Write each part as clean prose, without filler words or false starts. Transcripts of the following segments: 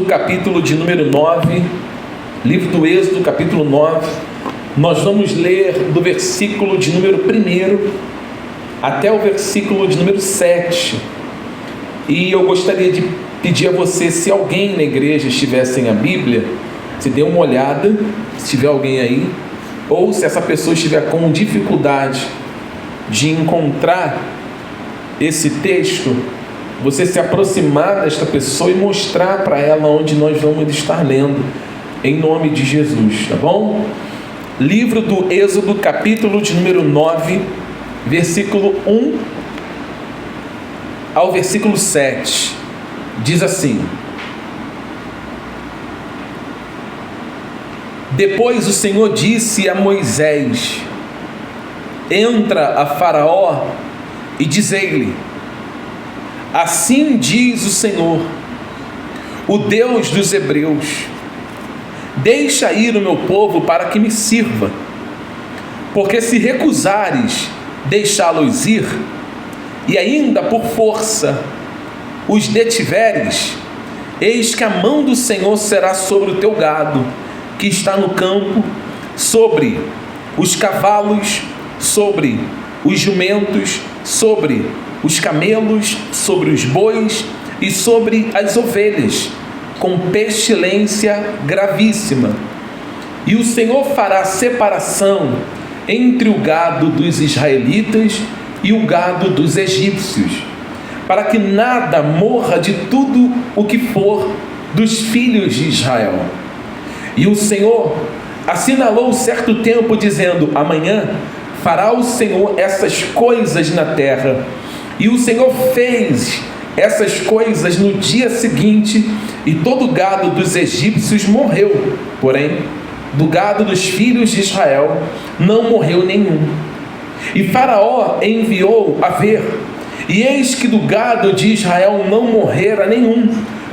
capítulo de número 9, livro do Êxodo, capítulo 9, nós vamos ler do versículo de número 1 até o versículo de número 7. E eu gostaria de pedir a você, se alguém na igreja estiver sem a Bíblia, se dê uma olhada, se tiver alguém aí, ou se essa pessoa estiver com dificuldade de encontrar esse texto, você se aproximar desta pessoa e mostrar para ela onde nós vamos estar lendo, em nome de Jesus, tá bom? Livro do Êxodo, capítulo de número 9, versículo 1 ao versículo 7, diz assim: Depois o Senhor disse a Moisés: Entra a Faraó e diz-lhe: Assim diz o Senhor, o Deus dos Hebreus: Deixa ir o meu povo para que me sirva, porque se recusares deixá-los ir, e ainda por força os detiveres, eis que a mão do Senhor será sobre o teu gado, que está no campo, sobre os cavalos, sobre os jumentos, sobre os camelos, sobre os bois e sobre as ovelhas, com pestilência gravíssima. E o Senhor fará separação entre o gado dos israelitas e o gado dos egípcios, para que nada morra de tudo o que for dos filhos de Israel. E o Senhor assinalou certo tempo, dizendo: Amanhã fará o Senhor essas coisas na terra. E o Senhor fez essas coisas no dia seguinte, e todo o gado dos egípcios morreu. Porém, do gado dos filhos de Israel não morreu nenhum. E Faraó enviou a ver, e eis que do gado de Israel não morrera nenhum.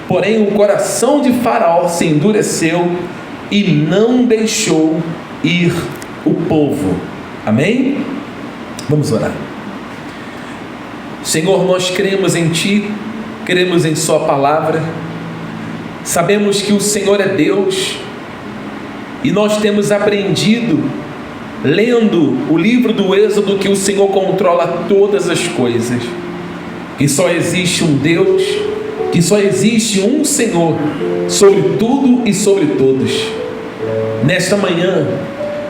Porém, o coração de Faraó se endureceu e não deixou ir o povo. Amém? Vamos orar. Senhor, nós cremos em Ti, cremos em Sua palavra, sabemos que o Senhor é Deus, e nós temos aprendido, lendo o livro do Êxodo, que o Senhor controla todas as coisas, que só existe um Deus, que só existe um Senhor sobre tudo e sobre todos. Nesta manhã,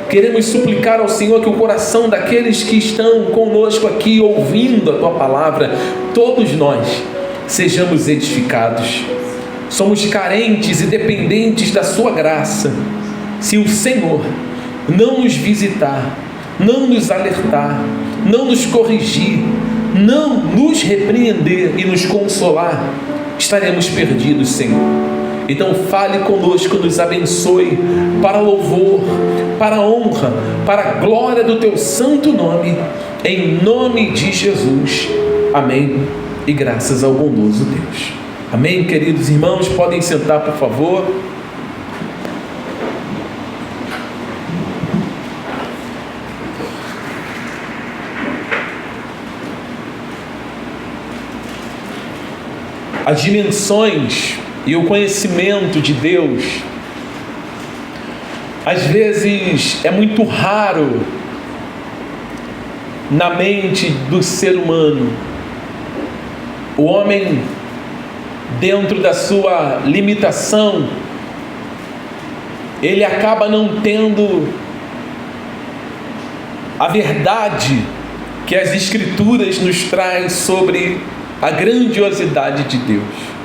queremos suplicar ao Senhor que o coração daqueles que estão conosco aqui, ouvindo a Tua palavra, todos nós, sejamos edificados. Somos carentes e dependentes da Sua graça. Se o Senhor não nos visitar, não nos alertar, não nos corrigir, não nos repreender e nos consolar, estaremos perdidos, Senhor. Então fale conosco, nos abençoe, para louvor, para honra, para a glória do Teu santo nome, em nome de Jesus. Amém. E graças ao bondoso Deus. Amém, queridos irmãos, podem sentar, por favor. As dimensões e o conhecimento de Deus, às vezes é muito raro na mente do ser humano. O homem, dentro da sua limitação, ele acaba não tendo a verdade que as Escrituras nos traz sobre a grandiosidade de Deus.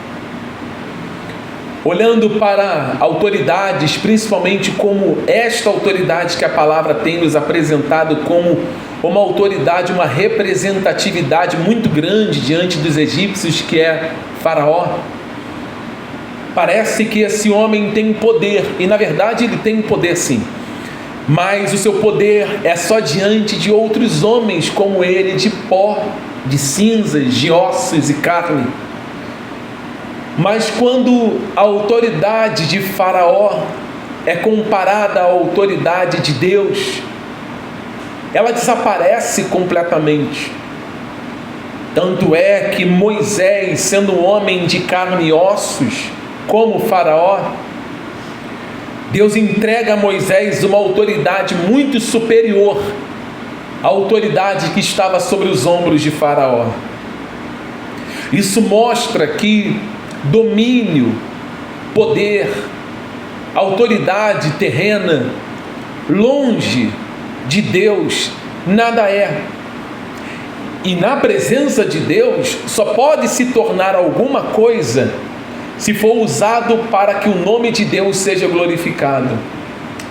Olhando para autoridades, principalmente como esta autoridade que a palavra tem nos apresentado como uma autoridade, uma representatividade muito grande diante dos egípcios, que é Faraó, parece que esse homem tem poder, e na verdade ele tem poder sim, mas o seu poder é só diante de outros homens como ele, de pó, de cinzas, de ossos e carne. Mas quando a autoridade de Faraó é comparada à autoridade de Deus, ela desaparece completamente. Tanto é que Moisés, sendo um homem de carne e ossos, como Faraó, Deus entrega a Moisés uma autoridade muito superior à autoridade que estava sobre os ombros de Faraó. Isso mostra que domínio, poder, autoridade terrena, longe de Deus, nada é. E na presença de Deus, só pode se tornar alguma coisa se for usado para que o nome de Deus seja glorificado.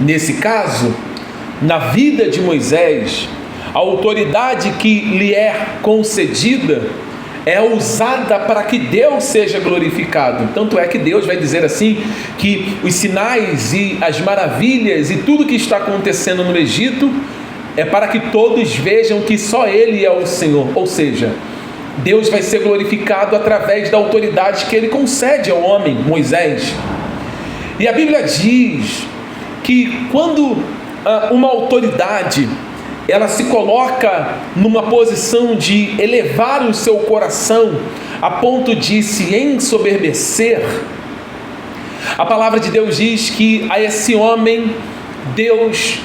Nesse caso, na vida de Moisés, a autoridade que lhe é concedida é usada para que Deus seja glorificado. Tanto é que Deus vai dizer assim, que os sinais e as maravilhas e tudo que está acontecendo no Egito é para que todos vejam que só Ele é o Senhor. Ou seja, Deus vai ser glorificado através da autoridade que Ele concede ao homem, Moisés. E a Bíblia diz que quando uma autoridade ela se coloca numa posição de elevar o seu coração a ponto de se ensoberbecer, a palavra de Deus diz que a esse homem Deus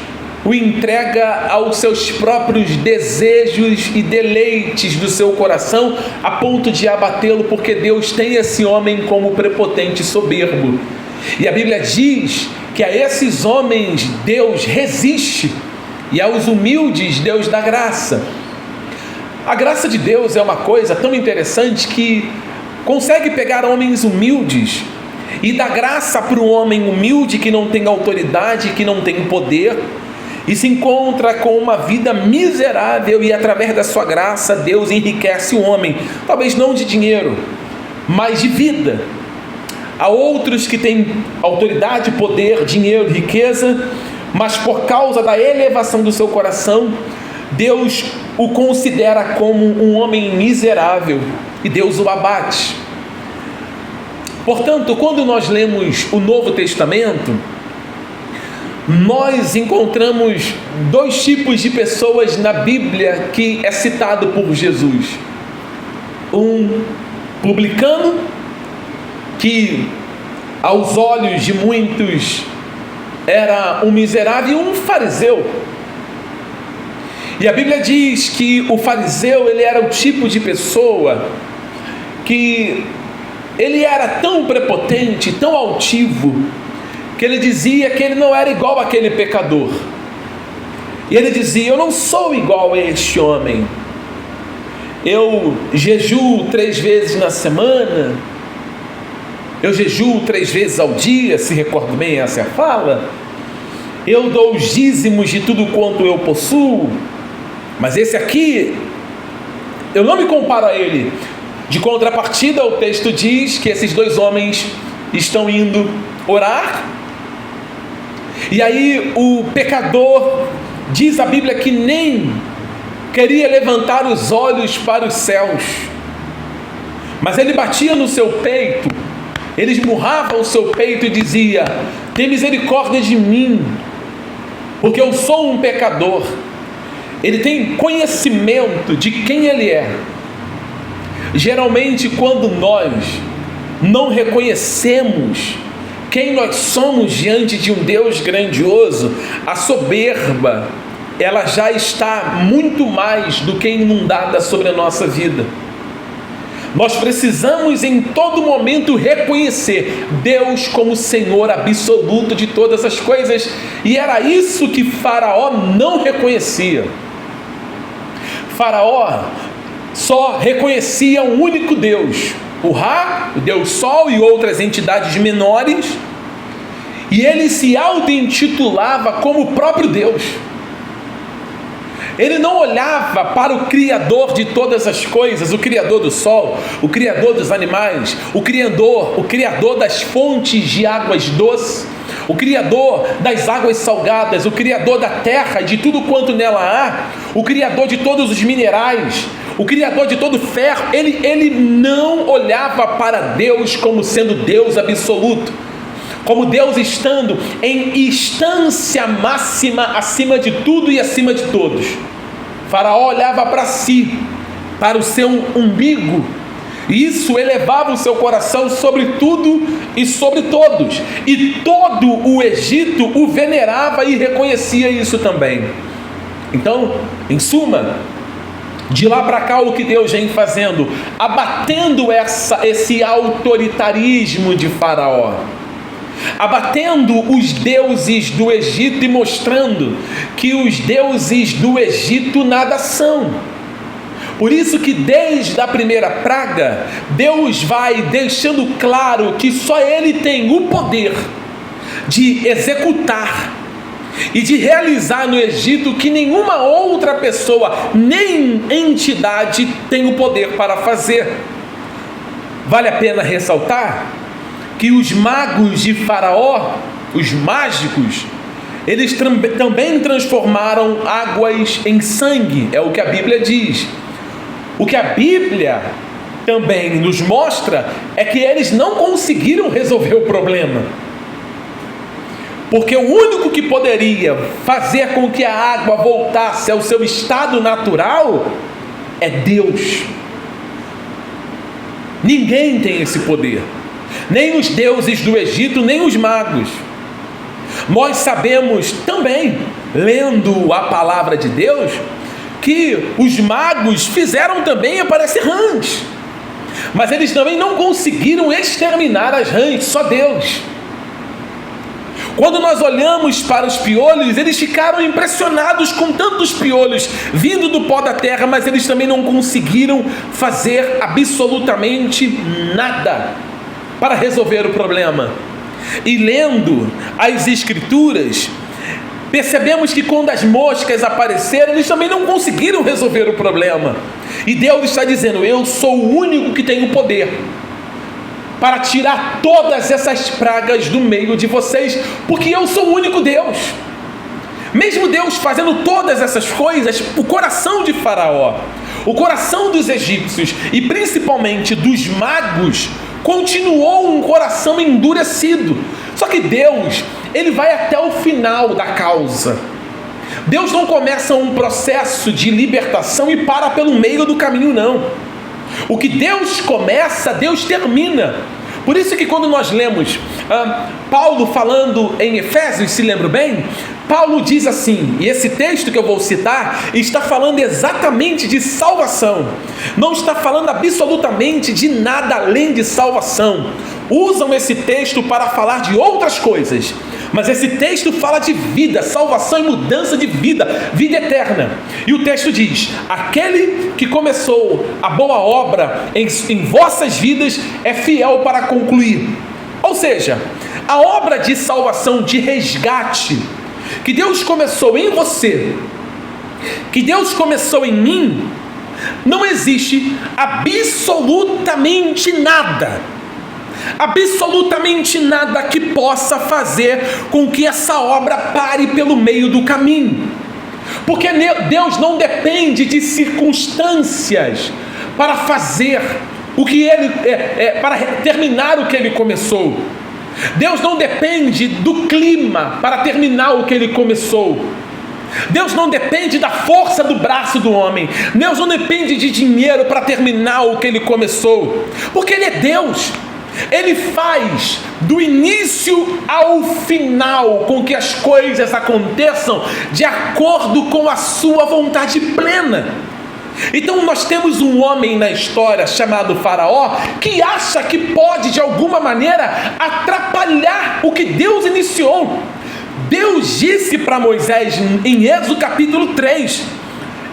o entrega aos seus próprios desejos e deleites do seu coração, a ponto de abatê-lo, porque Deus tem esse homem como prepotente e soberbo. E a Bíblia diz que a esses homens Deus resiste, e aos humildes Deus dá graça. A graça de Deus é uma coisa tão interessante que consegue pegar homens humildes e dar graça para um homem humilde que não tem autoridade, que não tem poder, e se encontra com uma vida miserável, e através da sua graça Deus enriquece o homem, talvez não de dinheiro, mas de vida. Há outros que têm autoridade, poder, dinheiro, riqueza, mas por causa da elevação do seu coração, Deus o considera como um homem miserável e Deus o abate. Portanto, quando nós lemos o Novo Testamento, nós encontramos dois tipos de pessoas na Bíblia que é citado por Jesus. Um publicano, que aos olhos de muitos era um miserável, e um fariseu. E a Bíblia diz que o fariseu, ele era o tipo de pessoa que ele era tão prepotente, tão altivo, que ele dizia que ele não era igual àquele pecador. E ele dizia: eu não sou igual a este homem. Eu jejuo 3 vezes na semana, eu jejuo 3 vezes ao dia, se recordo bem essa é a fala. Eu dou os dízimos de tudo quanto eu possuo. Mas esse aqui, eu não me comparo a ele. De contrapartida, o texto diz que esses 2 homens estão indo orar. E aí o pecador, diz a Bíblia, que nem queria levantar os olhos para os céus, mas ele batia no seu peito, ele esmurrava o seu peito e dizia: tem misericórdia de mim, porque eu sou um pecador. Ele tem conhecimento de quem ele é. Geralmente, quando nós não reconhecemos quem nós somos diante de um Deus grandioso, a soberba, ela já está muito mais do que inundada sobre a nossa vida. Nós precisamos em todo momento reconhecer Deus como Senhor absoluto de todas as coisas, e era isso que Faraó não reconhecia. Faraó só reconhecia um único Deus, o Ra, o Deus Sol e outras entidades menores, e ele se auto-intitulava como o próprio Deus. Ele não olhava para o Criador de todas as coisas, o Criador do sol, o Criador dos animais, o Criador das fontes de águas doces, o Criador das águas salgadas, o Criador da terra e de tudo quanto nela há, o Criador de todos os minerais, o Criador de todo ferro. Ele não olhava para Deus como sendo Deus absoluto, como Deus estando em instância máxima acima de tudo e acima de todos. Faraó olhava para si, para o seu umbigo, e isso elevava o seu coração sobre tudo e sobre todos, e todo o Egito o venerava e reconhecia isso também. Então, em suma, de lá para cá o que Deus vem fazendo? Abatendo esse autoritarismo de Faraó, abatendo os deuses do Egito e mostrando que os deuses do Egito nada são. Por isso que desde a primeira praga, Deus vai deixando claro que só Ele tem o poder de executar e de realizar no Egito que nenhuma outra pessoa, nem entidade, tem o poder para fazer. Vale a pena ressaltar que os magos de Faraó, os mágicos, eles também transformaram águas em sangue, é o que a Bíblia diz. O que a Bíblia também nos mostra é que eles não conseguiram resolver o problema, porque o único que poderia fazer com que a água voltasse ao seu estado natural é Deus. Ninguém tem esse poder, nem os deuses do Egito, nem os magos. Nós sabemos também, lendo a palavra de Deus, que os magos fizeram também aparecer rãs, mas eles também não conseguiram exterminar as rãs, só Deus. Quando nós olhamos para os piolhos, eles ficaram impressionados com tantos piolhos vindo do pó da terra, mas eles também não conseguiram fazer absolutamente nada para resolver o problema. E lendo as Escrituras, percebemos que quando as moscas apareceram, eles também não conseguiram resolver o problema. E Deus está dizendo: eu sou o único que tem o poder para tirar todas essas pragas do meio de vocês, porque eu sou o único Deus. Mesmo Deus fazendo todas essas coisas, o coração de Faraó, o coração dos egípcios e principalmente dos magos continuou um coração endurecido. Só que Deus, Ele vai até o final da causa. Deus não começa um processo de libertação e para pelo meio do caminho, não. O que Deus começa, Deus termina. Por isso que quando nós lemos Paulo falando em Efésios, se lembra bem, Paulo diz assim, e esse texto que eu vou citar está falando exatamente de salvação, não está falando absolutamente de nada além de salvação. Usam esse texto para falar de outras coisas, mas esse texto fala de vida, salvação e mudança de vida, vida eterna. E o texto diz: aquele que começou a boa obra em vossas vidas é fiel para concluir. Ou seja, a obra de salvação, de resgate, que Deus começou em você, que Deus começou em mim, não existe absolutamente nada que possa fazer com que essa obra pare pelo meio do caminho, porque Deus não depende de circunstâncias para fazer o que Ele para terminar o que Ele começou. Deus não depende do clima para terminar o que Ele começou. Deus não depende da força do braço do homem. Deus não depende de dinheiro para terminar o que Ele começou, porque Ele é Deus. Ele faz do início ao final com que as coisas aconteçam de acordo com a sua vontade plena. Então nós temos um homem na história chamado Faraó, que acha que pode de alguma maneira atrapalhar o que Deus iniciou. Deus disse para Moisés em Êxodo capítulo 3: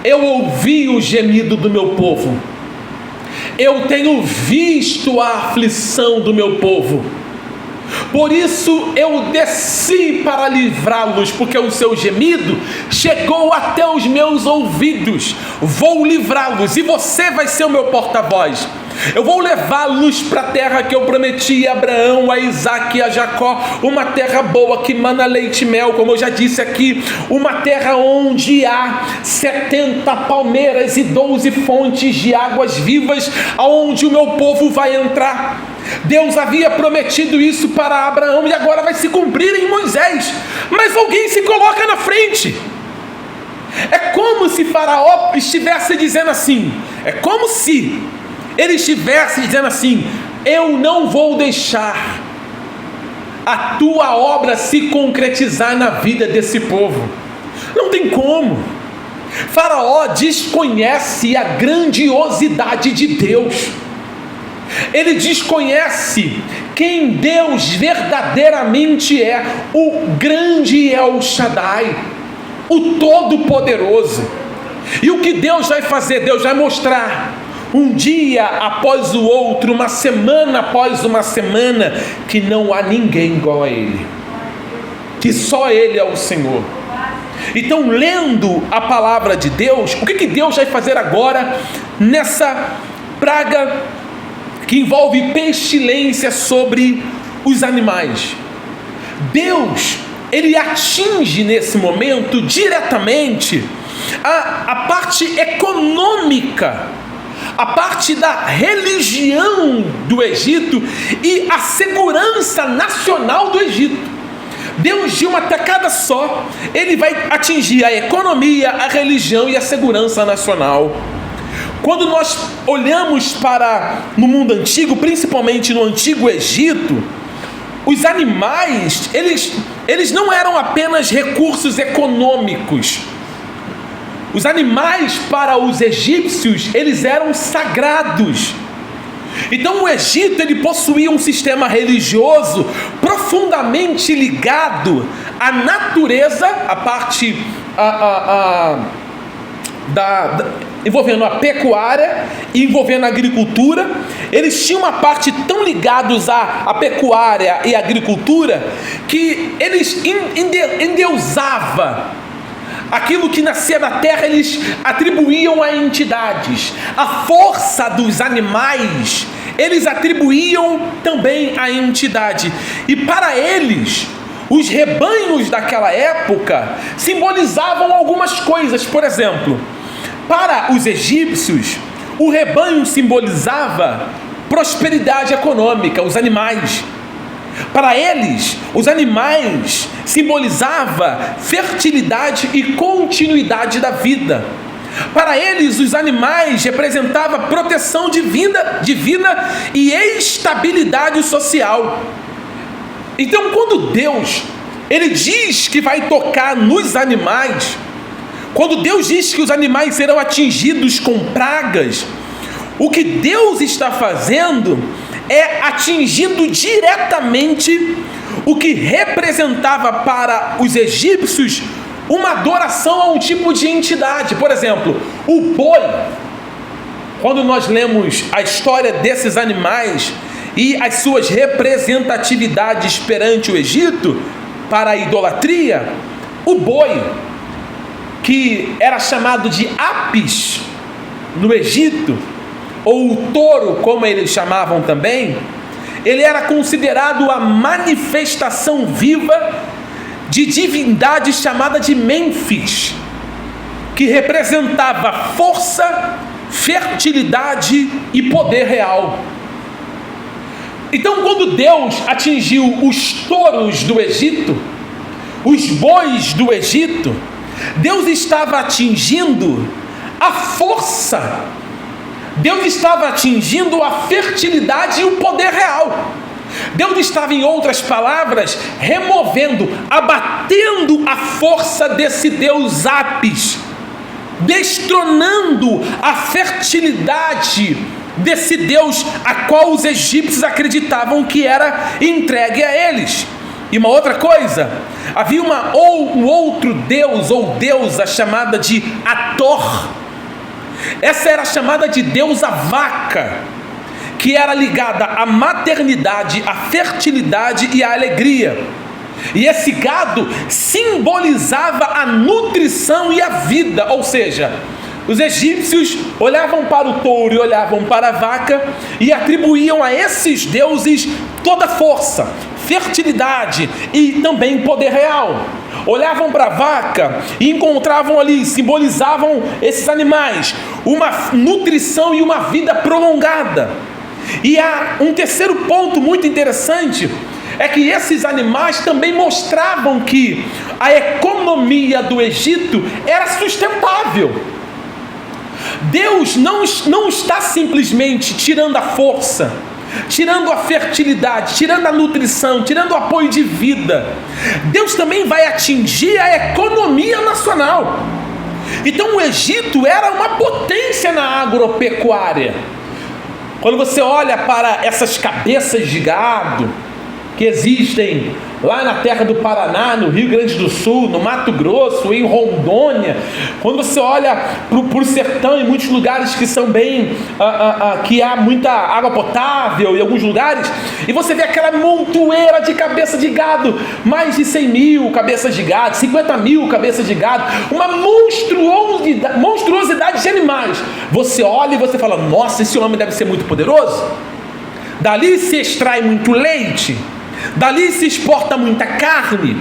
eu ouvi o gemido do meu povo, eu tenho visto a aflição do meu povo, por isso eu desci para livrá-los, porque o seu gemido chegou até os meus ouvidos. Vou livrá-los e você vai ser o meu porta-voz. Eu vou levá-los para a terra que eu prometi a Abraão, a Isaque e a Jacó, uma terra boa que mana leite e mel, como eu já disse aqui, uma terra onde há 70 palmeiras e 12 fontes de águas vivas, aonde o meu povo vai entrar. Deus havia prometido isso para Abraão e agora vai se cumprir em Moisés, mas alguém se coloca na frente. É como se Faraó estivesse dizendo assim, eu não vou deixar a tua obra se concretizar na vida desse povo. Não tem como. Faraó desconhece a grandiosidade de Deus. Ele desconhece quem Deus verdadeiramente é, o grande El Shaddai, o Todo-Poderoso. E o que Deus vai fazer? Deus vai mostrar, um dia após o outro, uma semana após uma semana, que não há ninguém igual a Ele, que só Ele é o Senhor. Então, lendo a palavra de Deus, o que Deus vai fazer agora nessa praga que envolve pestilência sobre os animais? Deus, Ele atinge nesse momento diretamente a parte econômica, a parte da religião do Egito e a segurança nacional do Egito. Deus, de uma tacada só, Ele vai atingir a economia, a religião e a segurança nacional. Quando nós olhamos no mundo antigo, principalmente no Antigo Egito, os animais, eles não eram apenas recursos econômicos. Os animais, para os egípcios, eles eram sagrados. Então o Egito, ele possuía um sistema religioso profundamente ligado à natureza, a parte envolvendo a pecuária e envolvendo a agricultura. Eles tinham uma parte tão ligados à pecuária e à agricultura que eles endeusavam aquilo que nascia da terra, eles atribuíam a entidades. A força dos animais, eles atribuíam também a entidade. E para eles, os rebanhos daquela época simbolizavam algumas coisas. Por exemplo, para os egípcios, o rebanho simbolizava prosperidade econômica, os animais. Para eles, os animais simbolizavam fertilidade e continuidade da vida. Para eles, os animais representavam proteção divina e estabilidade social. Então, quando Deus, Ele diz que vai tocar nos animais, quando Deus diz que os animais serão atingidos com pragas, o que Deus está fazendo é atingindo diretamente o que representava para os egípcios uma adoração a um tipo de entidade. Por exemplo, o boi. Quando nós lemos a história desses animais e as suas representatividades perante o Egito para a idolatria, o boi, que era chamado de Apis no Egito, ou o touro, como eles chamavam também, ele era considerado a manifestação viva de divindade chamada de Mênfis, que representava força, fertilidade e poder real. Então, quando Deus atingiu os touros do Egito, os bois do Egito, Deus estava atingindo a força, Deus estava atingindo a fertilidade e o poder real. Deus estava, em outras palavras, removendo, abatendo a força desse Deus Apis, destronando a fertilidade desse Deus a qual os egípcios acreditavam que era entregue a eles. E uma outra coisa, havia um outro deus ou deusa chamada de Hathor. Essa era chamada de deusa vaca, que era ligada à maternidade, à fertilidade e à alegria. E esse gado simbolizava a nutrição e a vida, ou seja, os egípcios olhavam para o touro e olhavam para a vaca e atribuíam a esses deuses toda força, fertilidade e também poder real. Olhavam para a vaca e encontravam ali, simbolizavam esses animais, uma nutrição e uma vida prolongada. E há um terceiro ponto muito interessante, é que esses animais também mostravam que a economia do Egito era sustentável. Deus não está simplesmente tirando a força, tirando a fertilidade, tirando a nutrição, tirando o apoio de vida, Deus também vai atingir a economia nacional. Então o Egito era uma potência na agropecuária. Quando você olha para essas cabeças de gado que existem lá na terra do Paraná, no Rio Grande do Sul, no Mato Grosso, em Rondônia, quando você olha para o sertão, em muitos lugares que são bem, que há muita água potável em alguns lugares, e você vê aquela montoeira de cabeça de gado, mais de 100 mil cabeças de gado, 50 mil cabeças de gado, uma monstruosidade de animais. Você olha e você fala, nossa, esse homem deve ser muito poderoso. Dali se extrai muito leite, dali se exporta muita carne,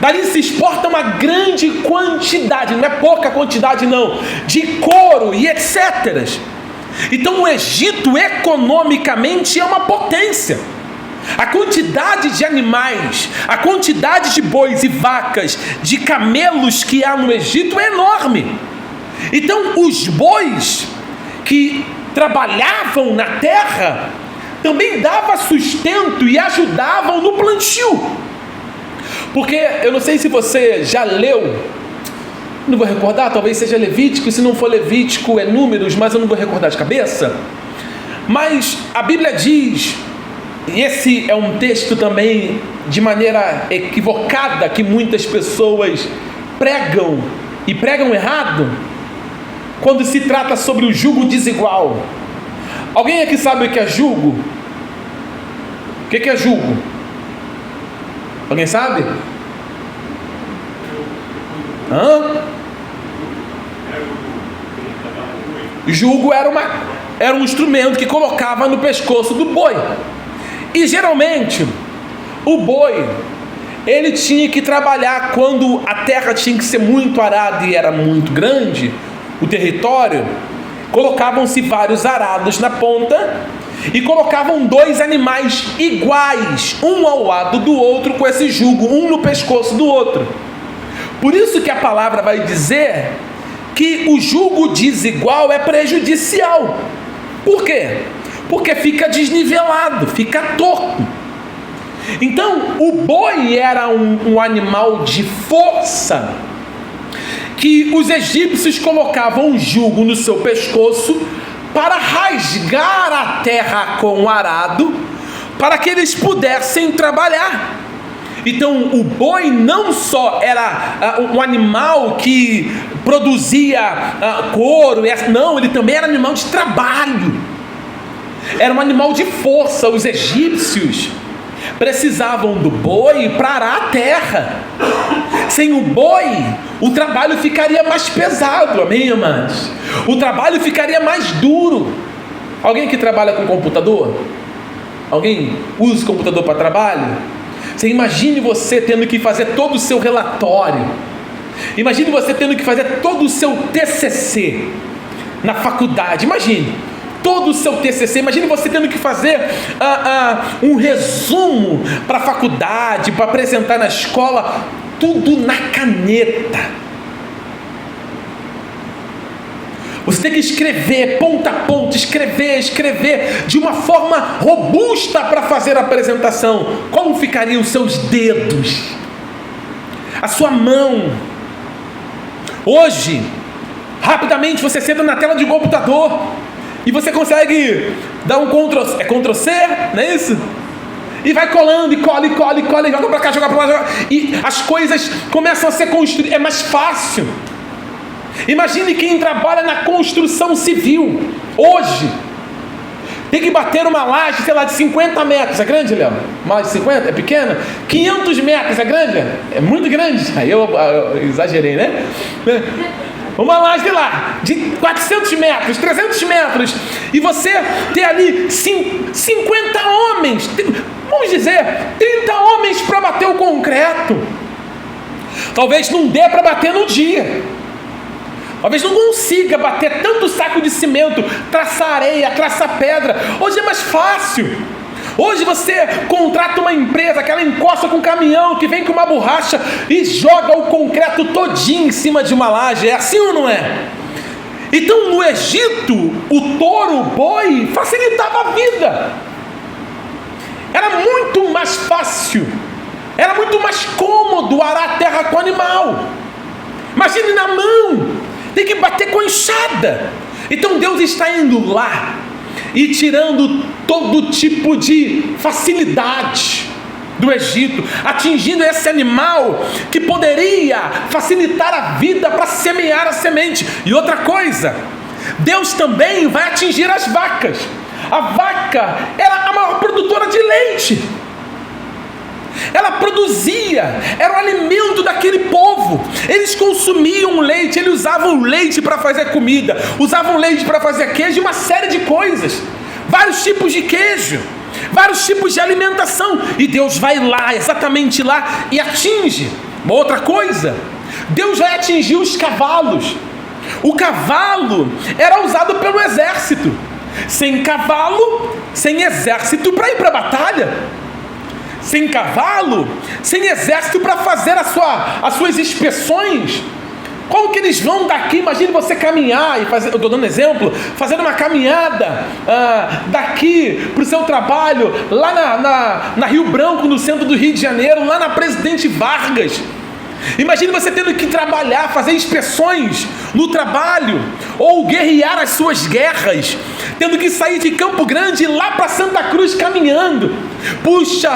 dali se exporta uma grande quantidade, não é pouca quantidade não, de couro e etc. Então o Egito economicamente é uma potência. A quantidade de animais, a quantidade de bois e vacas, de camelos que há no Egito é enorme. Então os bois que trabalhavam na terra também dava sustento e ajudavam no plantio. Porque eu não sei se você já leu, não vou recordar, talvez seja Levítico, se não for Levítico é Números, mas eu não vou recordar de cabeça. Mas a Bíblia diz, e esse é um texto também de maneira equivocada que muitas pessoas pregam e pregam errado, quando se trata sobre o jugo desigual. Alguém aqui sabe o que é jugo? O que é jugo? Alguém sabe? Jugo era um instrumento que colocava no pescoço do boi. E geralmente o boi ele tinha que trabalhar quando a terra tinha que ser muito arada e era muito grande o território. Colocavam-se vários arados na ponta e colocavam dois animais iguais, um ao lado do outro, com esse jugo, um no pescoço do outro. Por isso que a palavra vai dizer que o jugo desigual é prejudicial. Por quê? Porque fica desnivelado, fica torto. Então, o boi era um animal de força, que os egípcios colocavam um jugo no seu pescoço para rasgar a terra com o arado, para que eles pudessem trabalhar. Então o boi não só era um animal que produzia couro, não, ele também era animal de trabalho, era um animal de força. Os egípcios precisavam do boi para arar a terra. Sem o boi, o trabalho ficaria mais pesado, amém, irmãs? O trabalho ficaria mais duro. Alguém que trabalha com computador? Alguém usa o computador para trabalho? Você imagine você tendo que fazer todo o seu relatório. Imagine você tendo que fazer todo o seu TCC na faculdade. Imagine todo o seu TCC. Imagine você tendo que fazer um resumo para a faculdade, para apresentar na escola, tudo na caneta. Você tem que escrever ponta a ponta, escrever de uma forma robusta para fazer a apresentação. Como ficariam os seus dedos? A sua mão? Hoje, rapidamente você senta na tela de um computador e você consegue dar um Ctrl C, não é isso? E vai colando, e cola, joga para cá, joga para lá, e as coisas começam a ser construídas, é mais fácil. Imagine quem trabalha na construção civil, hoje, tem que bater uma laje, sei lá, de 50 metros, é grande, Léo? Mais de 50? É pequena? 500 metros, é grande? É muito grande, aí eu exagerei, né? Uma laje lá, de 400 metros, 300 metros, e você tem ali 50 homens, vamos dizer, 30 homens para bater o concreto. Talvez não dê para bater no dia, talvez não consiga bater tanto saco de cimento, traçar areia, traçar pedra. Hoje é mais fácil. Hoje você contrata uma empresa que ela encosta com um caminhão que vem com uma borracha e joga o concreto todinho em cima de uma laje. É assim ou não é? Então no Egito, o touro, o boi facilitava a vida. Era muito mais fácil, era muito mais cômodo arar a terra com o animal. Imagine na mão, tem que bater com a enxada. Então Deus está indo lá e tirando todo tipo de facilidade do Egito, atingindo esse animal que poderia facilitar a vida para semear a semente. E outra coisa, Deus também vai atingir as vacas. A vaca era a maior produtora de leite. Ela produzia, era o alimento daquele povo. Eles consumiam leite, eles usavam leite para fazer comida, usavam leite para fazer queijo e uma série de coisas. Vários tipos de queijo, vários tipos de alimentação. E Deus vai lá, exatamente lá, e atinge. Uma outra coisa, Deus vai atingir os cavalos. O cavalo era usado pelo exército. Sem cavalo, sem exército para ir para a batalha. Sem cavalo, sem exército para fazer as suas inspeções. Como que eles vão daqui? Imagine você caminhar e fazer, eu estou dando exemplo, fazendo uma caminhada daqui para o seu trabalho, lá na Rio Branco, no centro do Rio de Janeiro, lá na Presidente Vargas. Imagine você tendo que trabalhar, fazer inspeções no trabalho, ou guerrear as suas guerras, tendo que sair de Campo Grande e ir lá para Santa Cruz caminhando. Puxa,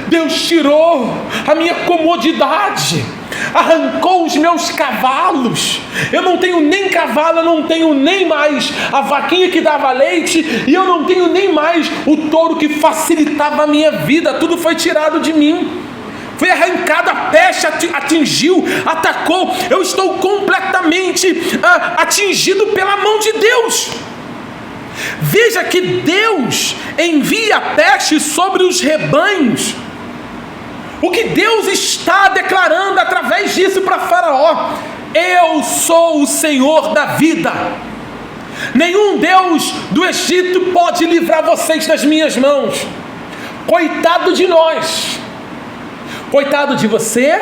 Deus tirou a minha comodidade, arrancou os meus cavalos. Eu não tenho nem cavalo, eu não tenho nem mais a vaquinha que dava leite, e eu não tenho nem mais o touro que facilitava a minha vida. Tudo foi tirado de mim. Foi arrancado, a peste atingiu, atacou. Eu estou completamente atingido pela mão de Deus. Veja que Deus envia a peste sobre os rebanhos. O que Deus está declarando através disso para Faraó: eu sou o Senhor da vida. Nenhum Deus do Egito pode livrar vocês das minhas mãos. Coitado de nós, coitado de você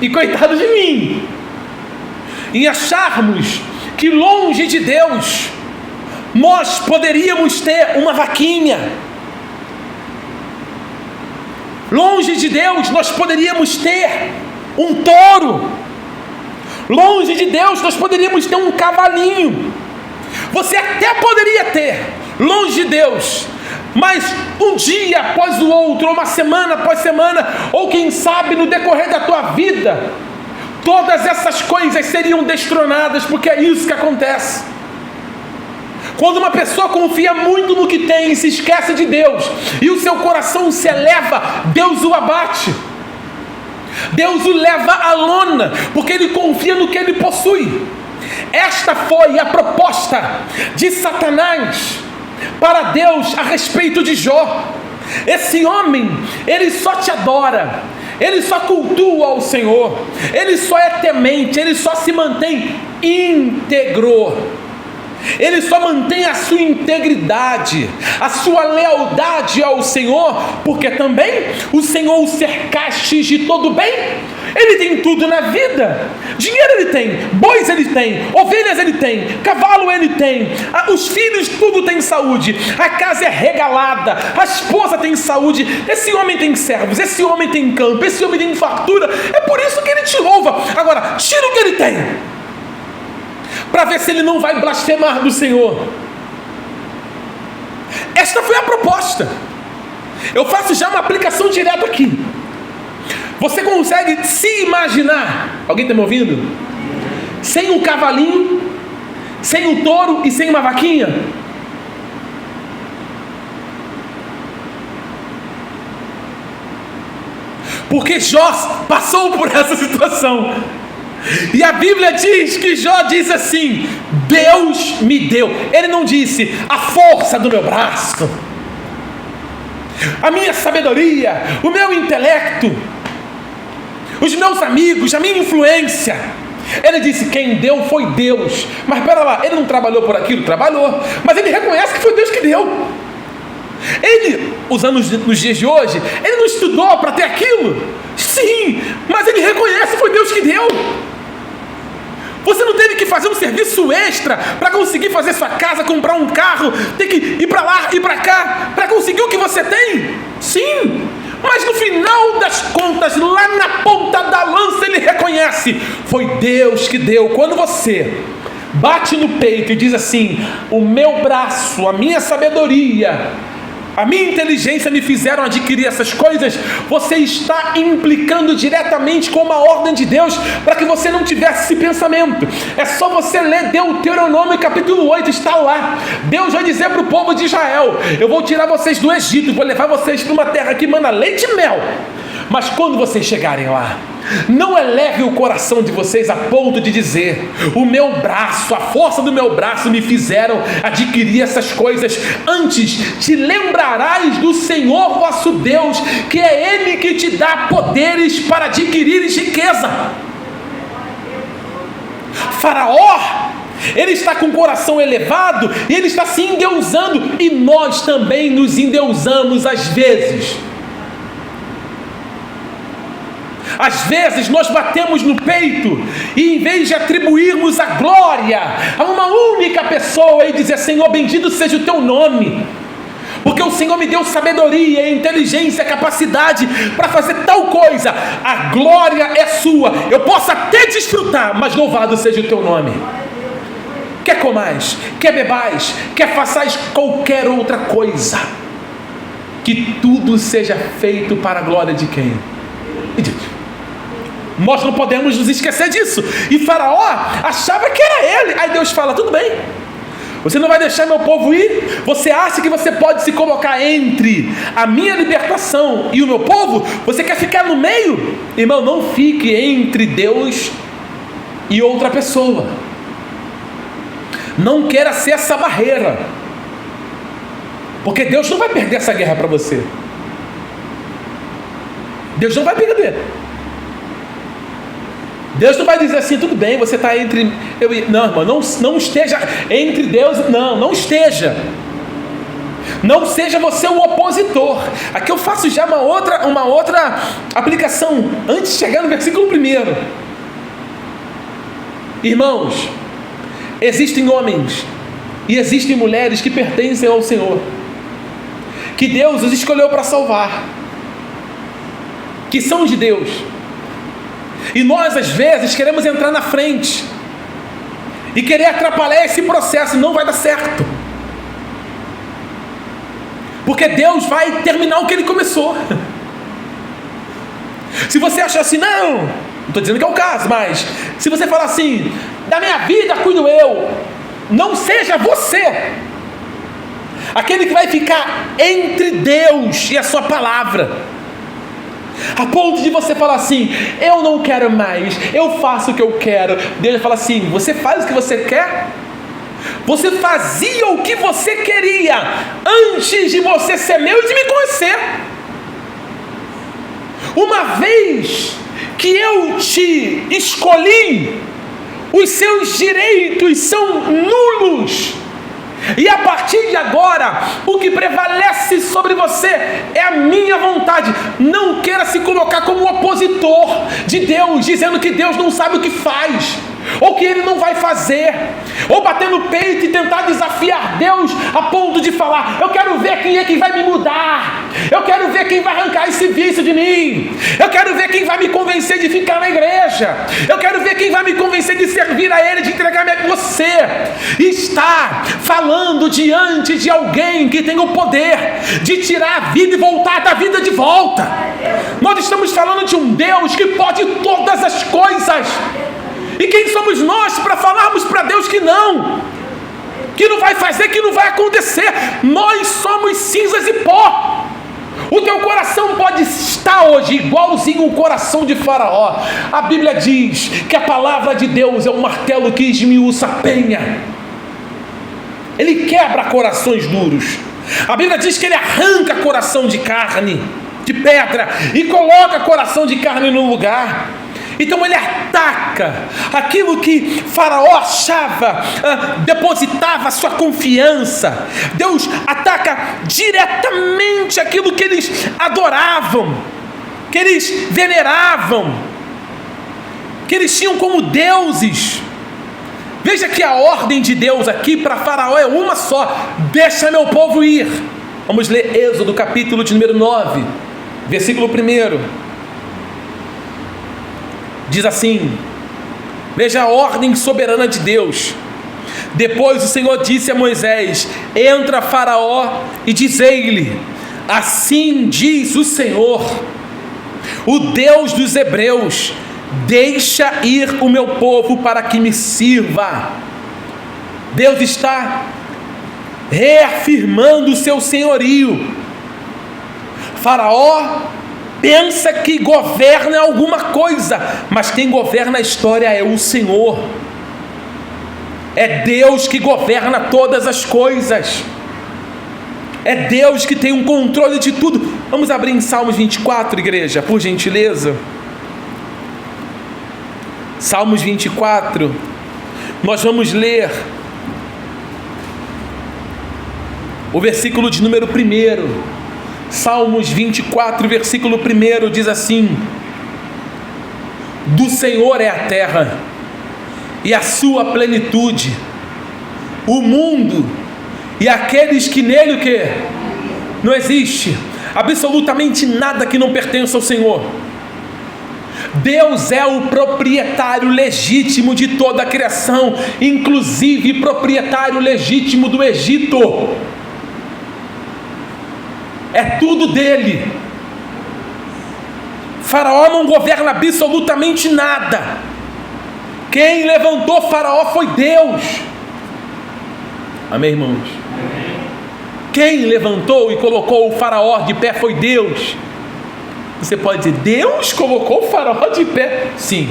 e coitado de mim, em acharmos que longe de Deus nós poderíamos ter uma vaquinha. Longe de Deus nós poderíamos ter um touro. Longe de Deus nós poderíamos ter um cavalinho. Você até poderia ter, longe de Deus, mas um dia após o outro, ou uma semana após semana, ou quem sabe no decorrer da tua vida, todas essas coisas seriam destronadas, porque é isso que acontece. Quando uma pessoa confia muito no que tem e se esquece de Deus, e o seu coração se eleva, Deus o abate. Deus o leva à lona, porque ele confia no que ele possui. Esta foi a proposta de Satanás para Deus a respeito de Jó. Esse homem, ele só te adora, ele só cultua ao Senhor, ele só é temente, ele só se mantém íntegro. Ele só mantém a sua integridade, a sua lealdade ao Senhor, porque também o Senhor o cercaste de todo bem. Ele tem tudo na vida. Dinheiro ele tem, bois ele tem, ovelhas ele tem, cavalo ele tem, os filhos tudo tem saúde, a casa é regalada, a esposa tem saúde, esse homem tem servos, esse homem tem campo, esse homem tem fartura. É por isso que ele te louva. Agora, tira o que ele tem, para ver se ele não vai blasfemar do Senhor. Esta foi a proposta. Eu faço já uma aplicação direta aqui. Você consegue se imaginar, alguém está me ouvindo? Sem um cavalinho, sem um touro e sem uma vaquinha? Porque Jó passou por essa situação. E a Bíblia diz que Jó diz assim: Deus me deu. Ele não disse a força do meu braço, a minha sabedoria, o meu intelecto, os meus amigos, a minha influência. Ele disse: quem deu foi Deus. Mas espera lá, ele não trabalhou por aquilo? Trabalhou, mas ele reconhece que foi Deus que deu. Ele, usando nos dias de hoje, ele não estudou para ter aquilo? Sim, mas ele reconhece que foi Deus que deu. Você não teve que fazer um serviço extra para conseguir fazer sua casa, comprar um carro, ter que ir para lá, ir para cá, para conseguir o que você tem. Sim, mas no final das contas, lá na ponta da lança, ele reconhece: foi Deus que deu. Quando você bate no peito e diz assim: o meu braço, a minha sabedoria, a minha inteligência me fizeram adquirir essas coisas, você está implicando diretamente com uma ordem de Deus para que você não tivesse esse pensamento. É só você ler Deuteronômio capítulo 8, está lá. Deus vai dizer para o povo de Israel: eu vou tirar vocês do Egito, vou levar vocês para uma terra que mana leite e mel. Mas quando vocês chegarem lá, não eleve o coração de vocês a ponto de dizer: o meu braço, a força do meu braço me fizeram adquirir essas coisas. Antes, te lembrarás do Senhor vosso Deus, que é Ele que te dá poderes para adquirires riqueza. Faraó, ele está com o coração elevado e ele está se endeusando, e nós também nos endeusamos às vezes. Às vezes nós batemos no peito e, em vez de atribuirmos a glória a uma única pessoa e dizer: Senhor, bendito seja o teu nome, porque o Senhor me deu sabedoria, inteligência, capacidade para fazer tal coisa, a glória é sua, eu posso até desfrutar, mas louvado seja o teu nome. Quer comais, quer bebais, quer façais qualquer outra coisa, que tudo seja feito para a glória de quem? De Deus. Nós não podemos nos esquecer disso. E Faraó achava que era ele. Aí Deus fala: tudo bem, você não vai deixar meu povo ir? Você acha que você pode se colocar entre a minha libertação e o meu povo? Você quer ficar no meio? Irmão, não fique entre Deus e outra pessoa. Não queira ser essa barreira, porque Deus não vai perder essa guerra para você. Deus não vai perder. Deus não vai dizer assim: tudo bem, você está entre eu e... Não, irmão, não esteja entre Deus. Não esteja. Não seja você o opositor. Aqui eu faço já uma outra aplicação antes de chegar no versículo 1. Irmãos, existem homens e existem mulheres que pertencem ao Senhor, que Deus os escolheu para salvar, que são de Deus. E nós às vezes queremos entrar na frente e querer atrapalhar esse processo. Não vai dar certo, porque Deus vai terminar o que Ele começou. Se você achar assim: não estou dizendo que é o caso, mas se você falar assim: da minha vida cuido eu, não seja você aquele que vai ficar entre Deus e a sua palavra, a ponto de você falar assim: eu não quero mais, eu faço o que eu quero. Deus fala assim: você faz o que você quer? Você fazia o que você queria antes de você ser meu e de me conhecer. Uma vez que eu te escolhi, os seus direitos são nulos. E a partir de agora, o que prevalece sobre você é a minha vontade. Não queira se colocar como opositor de Deus, dizendo que Deus não sabe o que faz, ou que Ele não vai fazer, ou bater no peito e tentar desafiar Deus a ponto de falar: eu quero ver quem é que vai me mudar, eu quero ver quem vai arrancar esse vício de mim, eu quero ver quem vai me convencer de ficar na igreja, eu quero ver quem vai me convencer de servir a Ele, de entregar minha... Você está falando diante de alguém que tem o poder de tirar a vida e voltar da vida de volta. Nós estamos falando de um Deus que pode todas as coisas. E quem somos nós para falarmos para Deus que não vai fazer, que não vai acontecer? Nós somos cinzas e pó. O teu coração pode estar hoje igualzinho o coração de Faraó. A Bíblia diz que a palavra de Deus é um martelo que esmiuça a penha. Ele quebra corações duros. A Bíblia diz que Ele arranca coração de carne, de pedra, e coloca coração de carne no lugar. Então Ele ataca aquilo que Faraó achava, depositava sua confiança. Deus ataca diretamente aquilo que eles adoravam, que eles veneravam, que eles tinham como deuses. Veja que a ordem de Deus aqui para Faraó é uma só: deixa meu povo ir. Vamos ler Êxodo, capítulo de número 9, versículo 1. Diz assim: veja a ordem soberana de Deus. Depois o Senhor disse a Moisés: entra Faraó e dizei-lhe: assim diz o Senhor, o Deus dos hebreus, deixa ir o meu povo para que me sirva. Deus está reafirmando o seu senhorio. Faraó pensa que governa alguma coisa, mas quem governa a história é o Senhor. É Deus que governa todas as coisas. É Deus que tem um controle de tudo. Vamos abrir em Salmos 24, igreja, por gentileza. Salmos 24. Nós vamos ler o versículo de número 1. Salmos 24, versículo 1 diz assim: do Senhor é a terra e a sua plenitude, o mundo e aqueles que nele o quê? Não existe absolutamente nada que não pertença ao Senhor. Deus é o proprietário legítimo de toda a criação, inclusive proprietário legítimo do Egito. É tudo dele. Faraó não governa absolutamente nada. Quem levantou Faraó foi Deus. Amém, irmãos? Amém. Quem levantou e colocou o Faraó de pé foi Deus. Você pode dizer: Deus colocou o Faraó de pé? Sim.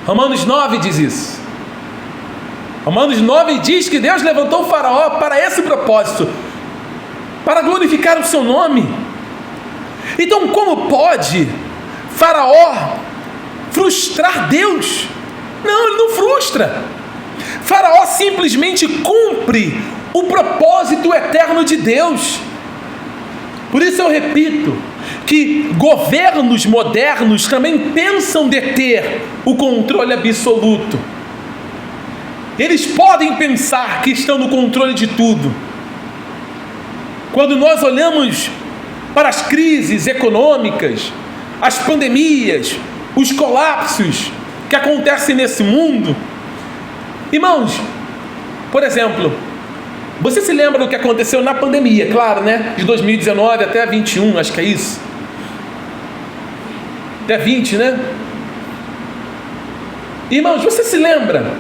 Romanos 9 diz isso. Romanos 9 diz que Deus levantou o Faraó para esse propósito, para glorificar o seu nome. Então, como pode Faraó frustrar Deus? Não, ele não frustra. Faraó simplesmente cumpre o propósito eterno de Deus. Por isso eu repito que governos modernos também pensam deter o controle absoluto. Eles podem pensar que estão no controle de tudo. Quando nós olhamos para as crises econômicas, as pandemias, os colapsos que acontecem nesse mundo, irmãos, por exemplo, você se lembra do que aconteceu na pandemia, claro, né? De 2019 até 21, acho que é isso. Até 20, né? Irmãos, você se lembra?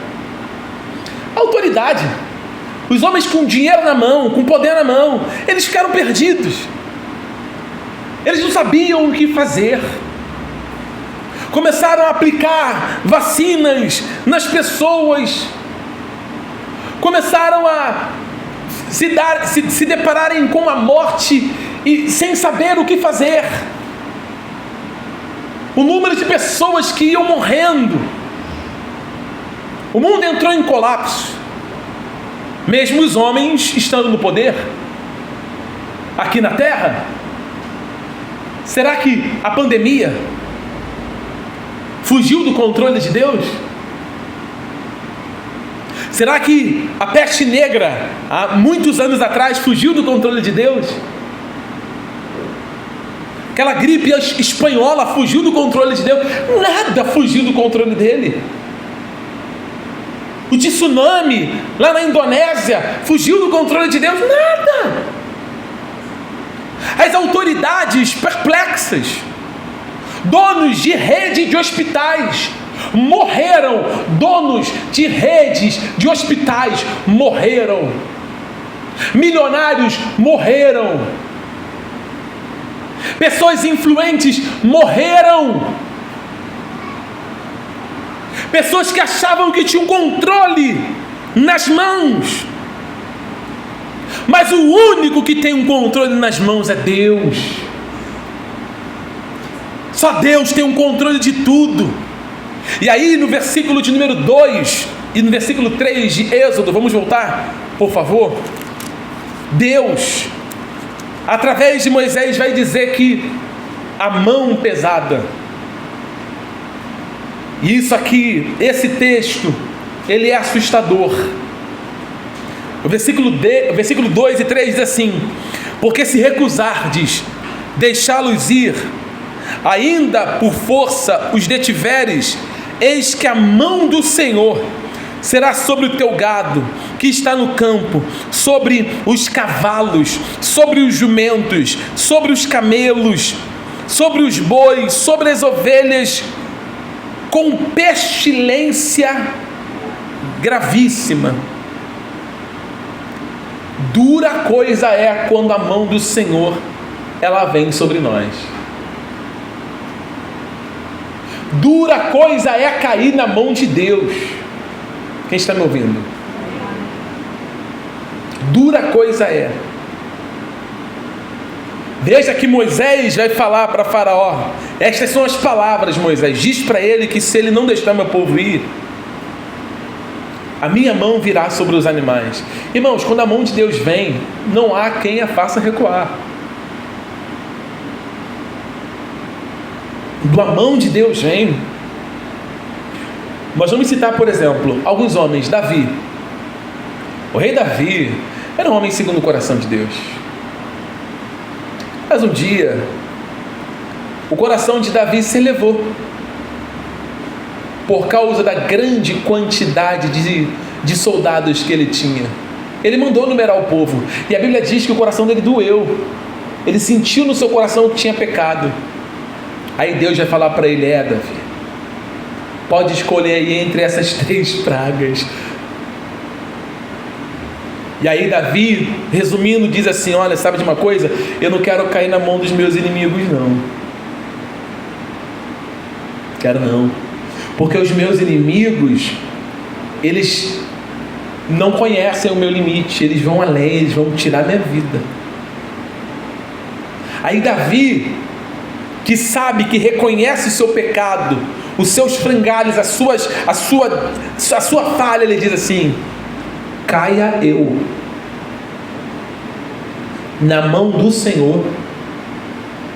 A autoridade, os homens com dinheiro na mão, com poder na mão, eles ficaram perdidos. Eles não sabiam o que fazer. Começaram a aplicar vacinas nas pessoas. Começaram a se depararem com a morte e sem saber o que fazer. O número de pessoas que iam morrendo. O mundo entrou em colapso. Mesmo os homens estando no poder aqui na terra. Será que a pandemia fugiu do controle de Deus? Será que a peste negra, há muitos anos atrás, fugiu do controle de Deus? Aquela gripe espanhola fugiu do controle de Deus? Nada fugiu do controle dele. O tsunami lá na Indonésia fugiu do controle de Deus? Nada. As autoridades perplexas, donos de rede de hospitais, morreram. Donos de redes de hospitais morreram. Milionários morreram. Pessoas influentes morreram. Pessoas que achavam que tinham controle nas mãos. Mas o único que tem um controle nas mãos é Deus. Só Deus tem um controle de tudo. E aí no versículo de número 2 e no versículo 3 de Êxodo, vamos voltar, por favor. Deus, através de Moisés, vai dizer que a mão pesada. E isso aqui, esse texto, ele é assustador. O versículo 2 e 3 diz assim: Porque se recusardes deixá-los ir, ainda por força os detiveres, eis que a mão do Senhor será sobre o teu gado que está no campo, sobre os cavalos, sobre os jumentos, sobre os camelos, sobre os bois, sobre as ovelhas, com pestilência gravíssima. Dura coisa é quando a mão do Senhor ela vem sobre nós. Dura coisa é cair na mão de Deus. Quem está me ouvindo? Dura coisa é. Veja que Moisés vai falar para Faraó. Estas são as palavras, Moisés. Diz para ele que se ele não deixar meu povo ir, a minha mão virá sobre os animais. Irmãos, quando a mão de Deus vem, não há quem a faça recuar. Quando a mão de Deus vem, nós vamos citar, por exemplo, alguns homens. Davi. O rei Davi era um homem segundo o coração de Deus. Mas um dia, o coração de Davi se elevou por causa da grande quantidade de soldados que ele tinha. Ele mandou numerar o povo, e a Bíblia diz que o coração dele doeu. Ele sentiu no seu coração que tinha pecado. Aí Deus vai falar para ele: Davi, pode escolher aí entre essas 3 pragas. E aí Davi, resumindo, diz assim: olha, sabe de uma coisa? Eu não quero cair na mão dos meus inimigos, não. Quero não. Porque os meus inimigos, eles não conhecem o meu limite. Eles vão além, eles vão tirar minha vida. Aí Davi, que sabe, que reconhece o seu pecado, os seus frangalhos, a sua falha, ele diz assim: caia eu na mão do Senhor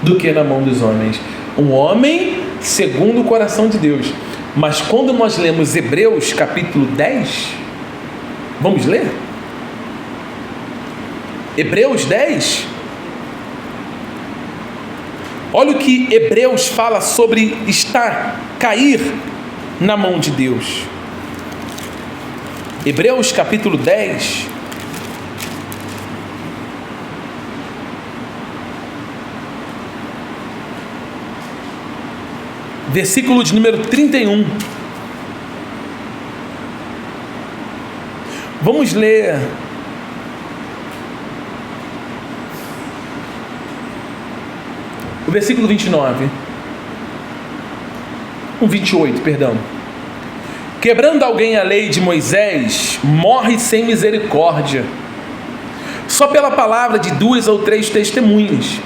do que na mão dos homens. Um homem segundo o coração de Deus. Mas quando nós lemos Hebreus capítulo 10, vamos ler? Hebreus 10. Olha o que Hebreus fala sobre cair na mão de Deus. Hebreus capítulo 10. Versículo de número 31. Vamos ler o versículo 29. 28, perdão. Quebrando alguém a lei de Moisés, morre sem misericórdia, só pela palavra de 2 ou 3 testemunhas.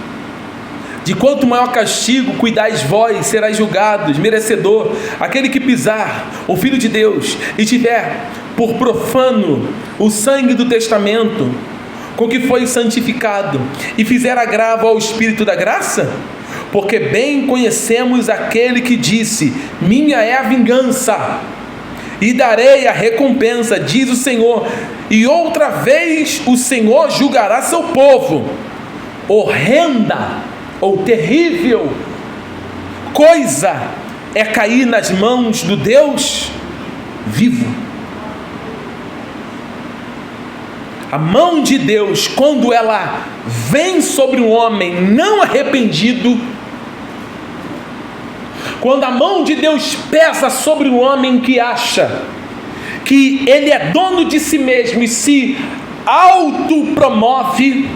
De quanto maior castigo cuidais vós, serás julgados, merecedor, aquele que pisar o Filho de Deus e tiver por profano o sangue do testamento, com que foi santificado, e fizer agravo ao Espírito da graça? Porque bem conhecemos aquele que disse: minha é a vingança, e darei a recompensa, diz o Senhor. E outra vez o Senhor julgará seu povo. Horrenda ou terrível coisa é cair nas mãos do Deus vivo. A mão de Deus, quando ela vem sobre um homem não arrependido, quando a mão de Deus pesa sobre um homem que acha que ele é dono de si mesmo e se autopromove,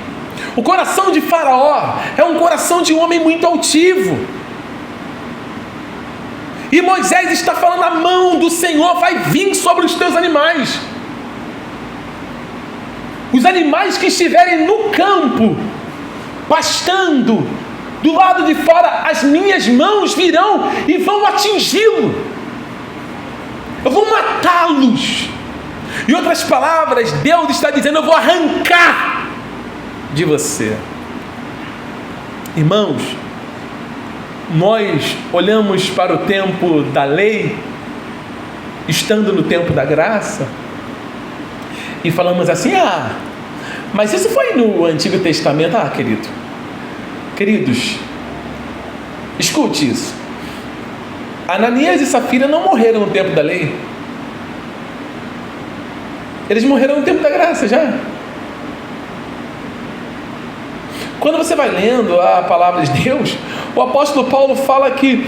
o coração de Faraó é um coração de um homem muito altivo. E Moisés está falando: a mão do Senhor vai vir sobre os teus animais. Os animais que estiverem no campo, pastando, do lado de fora, as minhas mãos virão e vão atingi-lo. Eu vou matá-los. Em outras palavras, Deus está dizendo: eu vou arrancar de você. Irmãos, nós olhamos para o tempo da lei, estando no tempo da graça, e falamos assim: Mas isso foi no Antigo Testamento. Queridos, escute isso. Ananias e Safira não morreram no tempo da lei. Eles morreram no tempo da graça já. Quando você vai lendo a palavra de Deus, o apóstolo Paulo fala que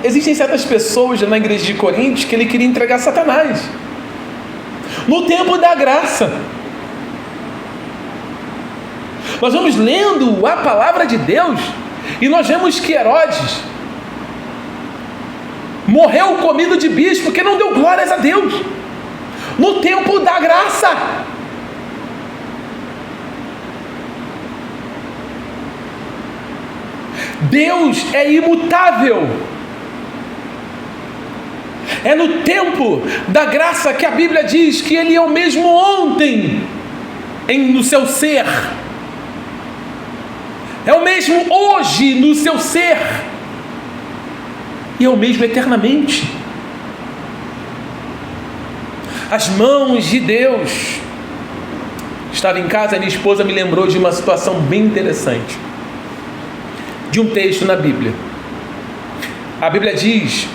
existem certas pessoas na igreja de Coríntios que ele queria entregar a Satanás no tempo da graça. Nós vamos lendo a palavra de Deus e nós vemos que Herodes morreu comido de bicho porque não deu glórias a Deus no tempo da graça. Deus é imutável. É no tempo da graça que a Bíblia diz que Ele é o mesmo ontem no seu ser, é o mesmo hoje no seu ser, e é o mesmo eternamente. As mãos de Deus. Estava em casa, minha esposa me lembrou de uma situação bem interessante, de um texto na Bíblia. A Bíblia diz,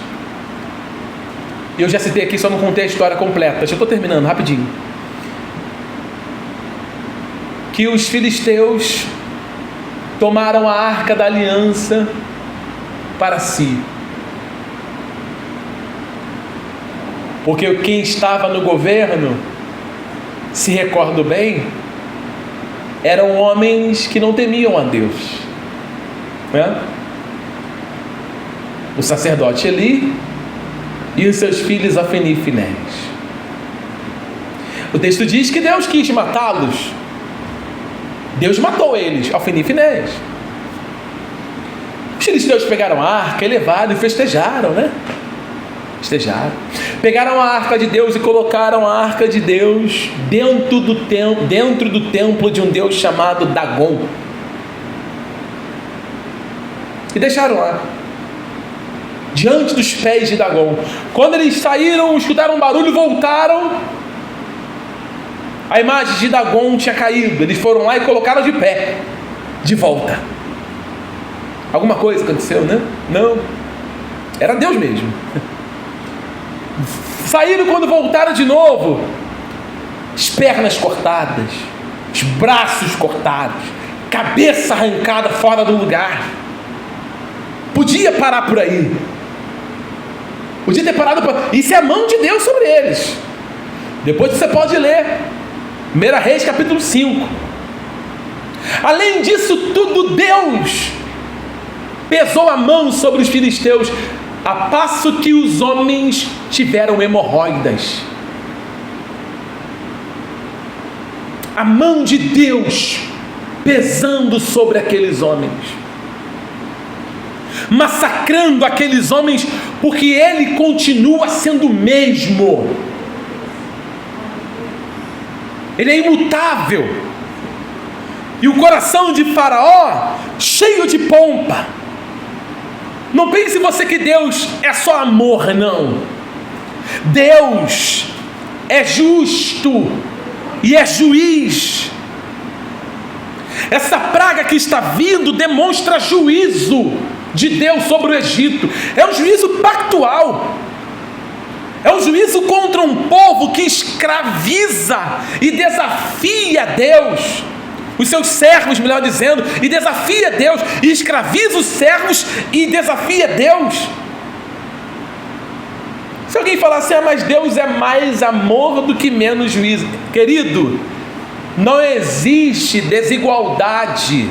eu já citei aqui, só não contei a história completa, já estou terminando rapidinho, que os filisteus tomaram a arca da aliança para si, porque quem estava no governo, se recordo bem, eram homens que não temiam a Deus, né? O sacerdote Eli e os seus filhos Ofni e Finés. O texto diz que Deus quis matá-los. Deus matou eles, Ofni e Finés. Os filisteus pegaram a arca, levaram e festejaram, né? Festejaram. Pegaram a arca de Deus e colocaram a arca de Deus dentro do templo de um Deus chamado Dagon. E deixaram lá, diante dos pés de Dagon. Quando eles saíram, escutaram um barulho, voltaram, a imagem de Dagon tinha caído. Eles foram lá e colocaram de pé, de volta. Alguma coisa aconteceu, né? Não, era Deus mesmo. Saíram, quando voltaram de novo, as pernas cortadas, os braços cortados, cabeça arrancada fora do lugar. Podia parar por aí. Podia ter parado por aí. Isso é a mão de Deus sobre eles. Depois você pode ler 1 Reis capítulo 5. Além disso tudo, Deus pesou a mão sobre os filisteus, a passo que os homens tiveram hemorroidas. A mão de Deus pesando sobre aqueles homens, massacrando aqueles homens, porque Ele continua sendo o mesmo. Ele é imutável. E o coração de Faraó cheio de pompa. Não pense você que Deus é só amor, não. Deus é justo e é juiz. Essa praga que está vindo demonstra juízo de Deus sobre o Egito. É um juízo pactual. É um juízo contra um povo que escraviza e desafia Deus, os seus servos, melhor dizendo, e desafia Deus, e escraviza os servos e desafia Deus. Se alguém falar assim, mas Deus é mais amor do que menos juízo, querido, não existe desigualdade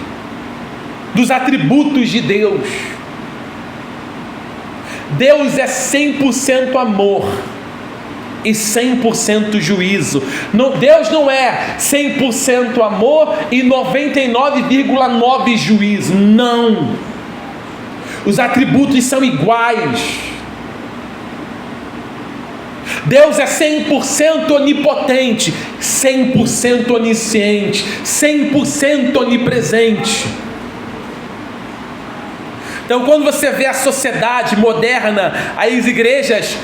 dos atributos de Deus. Deus é 100% amor e 100% juízo. Deus não é 100% amor e 99,9% juízo. Não. Os atributos são iguais. Deus é 100% onipotente, 100% onisciente, 100% onipresente. Então, quando você vê a sociedade moderna, as igrejas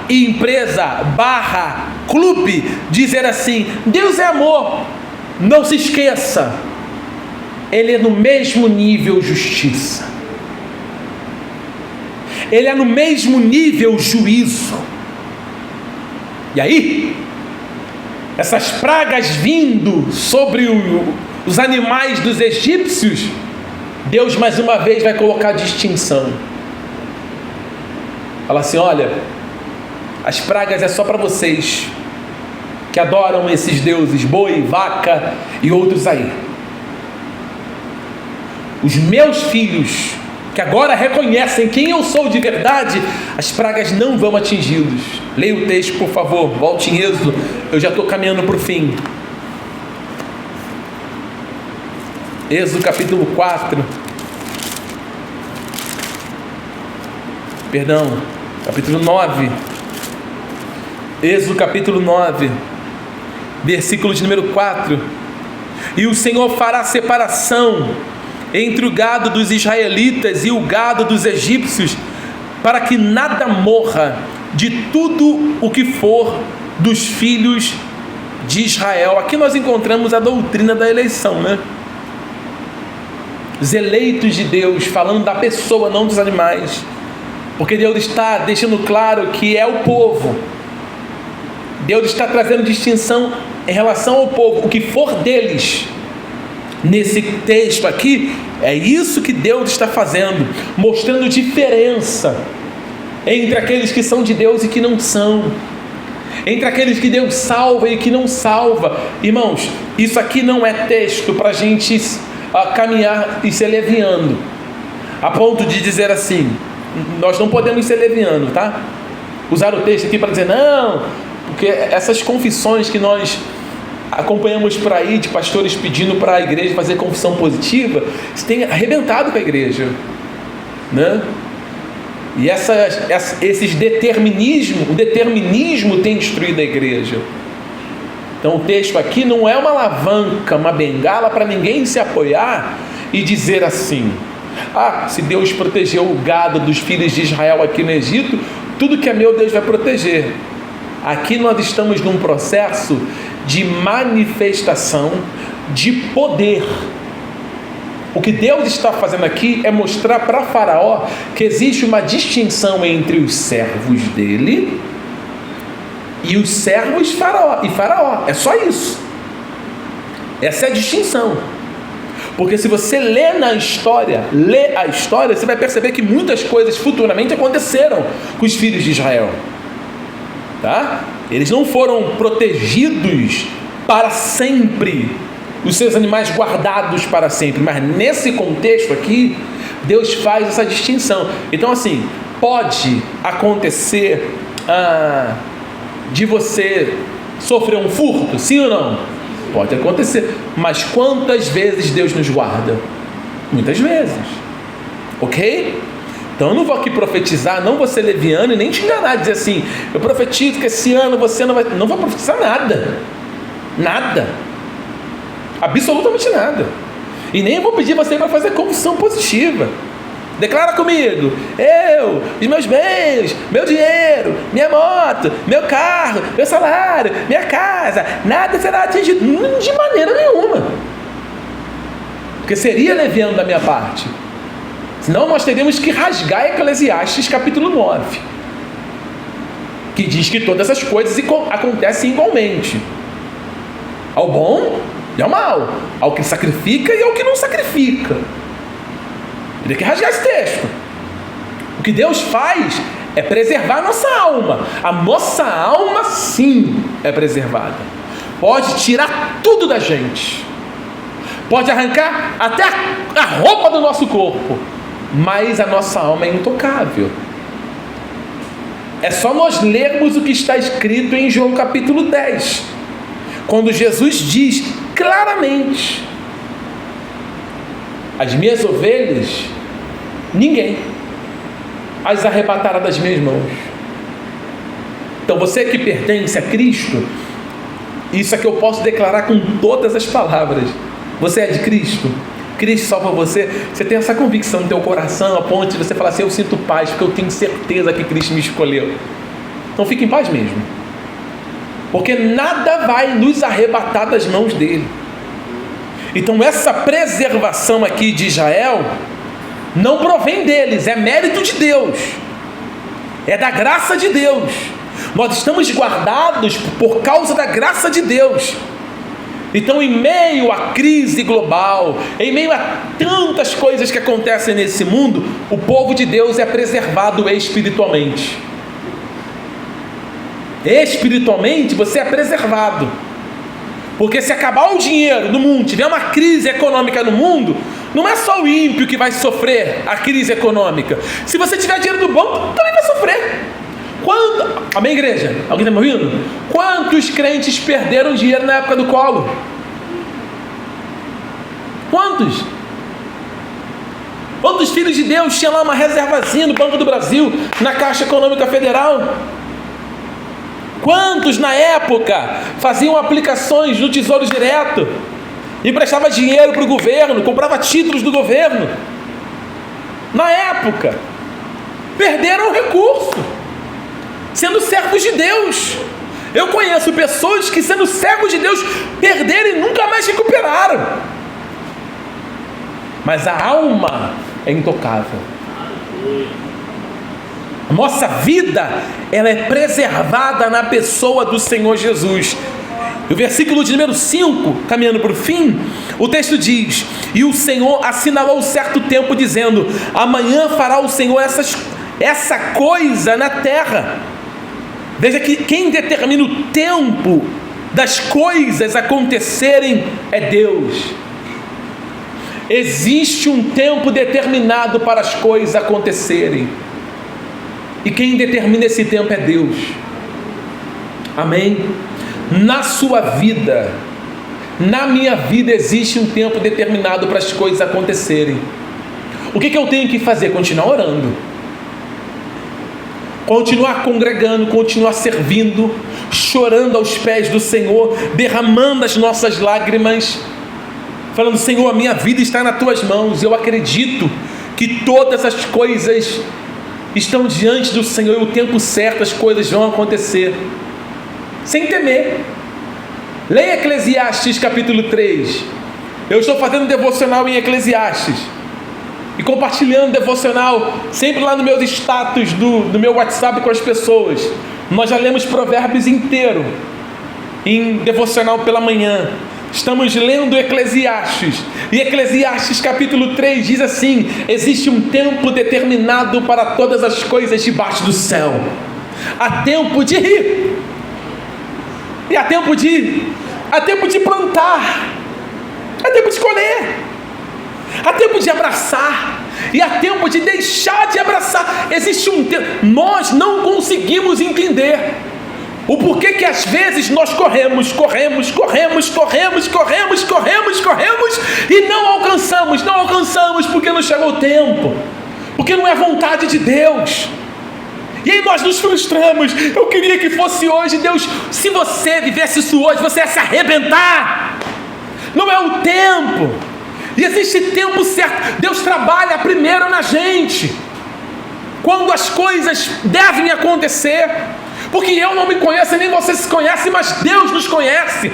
/empresa /clube dizer assim, Deus é amor, Não se esqueça, ele é no mesmo nível justiça. Ele é no mesmo nível juízo. E aí, essas pragas vindo sobre os animais dos egípcios, Deus mais uma vez vai colocar distinção. Fala assim: olha, as pragas é só para vocês que adoram esses deuses, boi, vaca e outros aí. Os meus filhos, que agora reconhecem quem eu sou de verdade, as pragas não vão atingi-los. Leia o texto, por favor, volte em Êxodo, eu já estou caminhando para o fim. Êxodo capítulo 4. Perdão, capítulo 9. Êxodo capítulo 9, versículo de número 4. E o Senhor fará separação entre o gado dos israelitas e o gado dos egípcios, para que nada morra de tudo o que for dos filhos de Israel. Aqui nós encontramos a doutrina da eleição, né? Os eleitos de Deus, falando da pessoa, não dos animais, porque Deus está deixando claro que é o povo. Deus está trazendo distinção em relação ao povo, o que for deles. Nesse texto aqui, é isso que Deus está fazendo, mostrando diferença entre aqueles que são de Deus e que não são, entre aqueles que Deus salva e que não salva. Irmãos, isso aqui não é texto para a gente caminhar e ser leviano, a ponto de dizer assim, nós não podemos ser leviano, tá? Usar o texto aqui para dizer, não, porque essas confissões que nós acompanhamos por aí, de pastores pedindo para a igreja fazer confissão positiva, isso tem arrebentado com a igreja, né? E esses o determinismo tem destruído a igreja. Então o texto aqui não é uma alavanca, uma bengala para ninguém se apoiar e dizer assim, se Deus protegeu o gado dos filhos de Israel aqui no Egito, tudo que é meu Deus vai proteger. Aqui nós estamos num processo de manifestação de poder. O que Deus está fazendo aqui é mostrar para Faraó que existe uma distinção entre os servos dele e os servos e Faraó. É só isso. Essa é a distinção. Porque se você lê a história, você vai perceber que muitas coisas futuramente aconteceram com os filhos de Israel. Tá? Eles não foram protegidos para sempre, os seus animais guardados para sempre, mas nesse contexto aqui, Deus faz essa distinção. Então assim, pode acontecer de você sofrer um furto, sim ou não? Pode acontecer, mas quantas vezes Deus nos guarda? Muitas vezes, ok? Então eu não vou aqui profetizar, não vou ser leviano e nem te enganar, dizer assim, eu profetizo que esse ano você não vai... Não vou profetizar nada, absolutamente nada, e nem vou pedir você para fazer confissão positiva. Declara comigo, os meus bens, meu dinheiro, minha moto, meu carro, meu salário, minha casa, nada será atingido, de maneira nenhuma, porque seria leviano da minha parte. Senão nós teríamos que rasgar Eclesiastes capítulo 9, que diz que todas as coisas acontecem igualmente, ao bom e ao mal, ao que sacrifica e ao que não sacrifica. Teria que rasgar esse texto. O que Deus faz é preservar a nossa alma. A nossa alma sim é preservada. Pode tirar tudo da gente, pode arrancar até a roupa do nosso corpo, mas a nossa alma é intocável. É só nós lermos o que está escrito em João capítulo 10, quando Jesus diz claramente: as minhas ovelhas, ninguém as arrebatará das minhas mãos. Então você que pertence a Cristo, isso é que eu posso declarar com todas as palavras. Você é de Cristo, Cristo salva você, você tem essa convicção no teu coração, a ponto de você falar assim: eu sinto paz, porque eu tenho certeza que Cristo me escolheu. Então fique em paz mesmo, porque nada vai nos arrebatar das mãos dele. Então essa preservação aqui de Israel não provém deles, é mérito de Deus, é da graça de Deus. Nós estamos guardados por causa da graça de Deus. Então, em meio à crise global, em meio a tantas coisas que acontecem nesse mundo, o povo de Deus é preservado espiritualmente. Espiritualmente você é preservado. Porque se acabar o dinheiro no mundo, tiver uma crise econômica no mundo, não é só o ímpio que vai sofrer a crise econômica. Se você tiver dinheiro no banco, também vai sofrer. Amém, igreja? Alguém está me ouvindo? Quantos crentes perderam dinheiro na época do Collor? Quantos? Quantos filhos de Deus tinham lá uma reservazinha no Banco do Brasil, na Caixa Econômica Federal? Quantos na época faziam aplicações no Tesouro Direto, emprestava dinheiro para o governo, comprava títulos do governo? Na época, perderam o recurso, sendo servos de Deus. Eu conheço pessoas que, sendo servos de Deus, perderam e nunca mais recuperaram. Mas a alma é intocável. A nossa vida, ela é preservada na pessoa do Senhor Jesus. O versículo de número 5, caminhando para o fim, o texto diz: e o Senhor assinalou certo tempo, dizendo: amanhã fará o Senhor essa coisa na terra. Veja que quem determina o tempo das coisas acontecerem é Deus. Existe um tempo determinado para as coisas acontecerem, e quem determina esse tempo é Deus. Amém? Na sua vida, na minha vida, existe um tempo determinado para as coisas acontecerem. O que eu tenho que fazer? Continuar orando, continuar congregando, continuar servindo, chorando aos pés do Senhor, derramando as nossas lágrimas, falando: Senhor, a minha vida está nas tuas mãos. Eu acredito que todas as coisas estão diante do Senhor, e o tempo certo as coisas vão acontecer, sem temer. Leia Eclesiastes capítulo 3. Eu estou fazendo devocional em Eclesiastes e compartilhando devocional sempre lá no meus status do meu WhatsApp com as pessoas. Nós já lemos Provérbios inteiro em devocional pela manhã. Estamos lendo Eclesiastes, e Eclesiastes capítulo 3 diz assim: existe um tempo determinado para todas as coisas debaixo do céu. Há tempo de rir, e há tempo de plantar, há tempo de colher, há tempo de abraçar, e há tempo de deixar de abraçar. Existe um tempo. Nós não conseguimos entender o porquê que às vezes nós corremos e não alcançamos porque não chegou o tempo, porque não é vontade de Deus. E aí nós nos frustramos. Eu queria que fosse hoje. Deus, se você vivesse isso hoje, você ia se arrebentar. Não é o tempo. E existe tempo certo. Deus trabalha primeiro na gente, quando as coisas devem acontecer. Porque eu não me conheço, nem você se conhece, mas Deus nos conhece.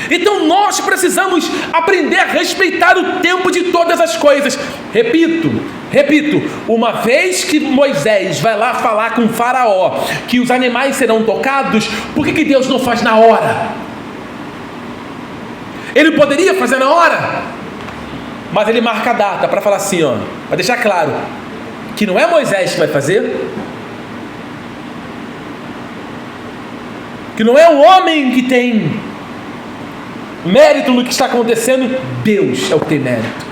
Então nós precisamos aprender a respeitar o tempo de todas as coisas. Repito, uma vez que Moisés vai lá falar com o Faraó que os animais serão tocados, por que Deus não faz na hora? Ele poderia fazer na hora, mas ele marca a data para falar assim, para deixar claro que não é Moisés que vai fazer, que não é o homem que tem mérito no que está acontecendo, Deus é o que tem mérito.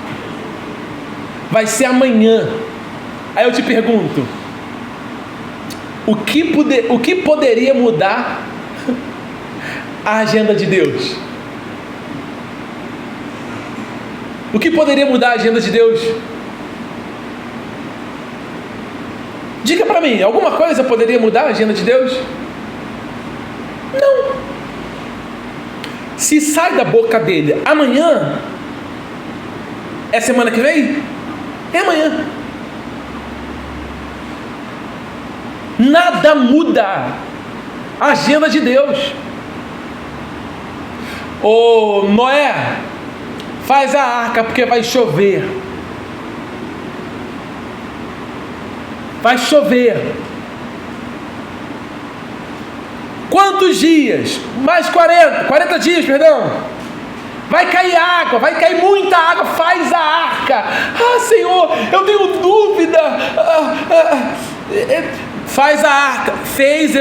Vai ser amanhã. Aí eu te pergunto, o que poderia mudar a agenda de Deus? O que poderia mudar a agenda de Deus? Diga para mim, alguma coisa poderia mudar a agenda de Deus? Não. Se sai da boca dele amanhã, é semana que vem? É amanhã. Nada muda a agenda de Deus. Ô Noé, Faz a arca porque vai chover. Vai chover. Quantos dias? Mais 40 dias, perdão. Vai cair água, vai cair muita água. Faz a arca. Ah, Senhor, eu tenho dúvida. Faz a arca. Fez,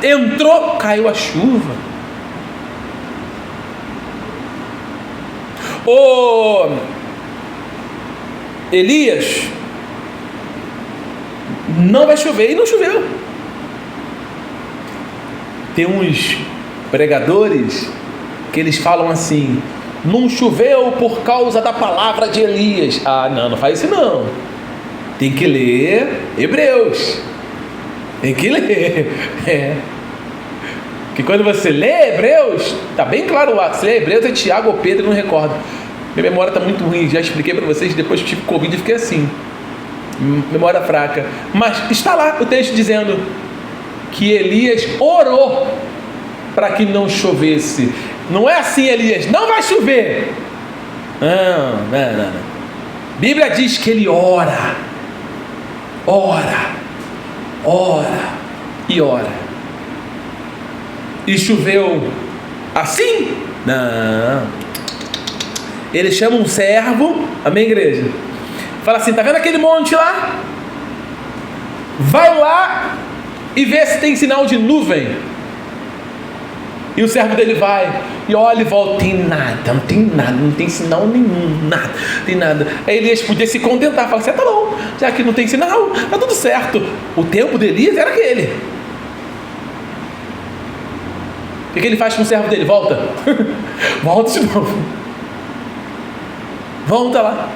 entrou, caiu a chuva. Elias, não vai chover, e não choveu. Tem uns pregadores que eles falam assim: não choveu por causa da palavra de Elias. Ah, não faz isso não. Tem que ler Hebreus. Tem que ler. Porque quando você lê Hebreus, está bem claro lá. Se lê Hebreus é Tiago ou Pedro, não recordo. Minha memória está muito ruim, já expliquei para vocês. Depois que tive Covid, fiquei assim, memória fraca. Mas está lá o texto dizendo que Elias orou para que não chovesse. Não é assim, Elias, não vai chover. Não. Bíblia diz que ele ora e ora. E choveu assim? Não. Ele chama um servo, amém, igreja? Fala assim: tá vendo aquele monte lá? Vai lá e vê se tem sinal de nuvem. E o servo dele vai e olha e volta: não tem sinal nenhum, tem nada. Aí Elias podia se contentar, falar assim: tá bom, já que não tem sinal, tá tudo certo. O tempo de Elias era aquele. O que ele faz com o servo dele? Volta. Volta de novo. Volta lá.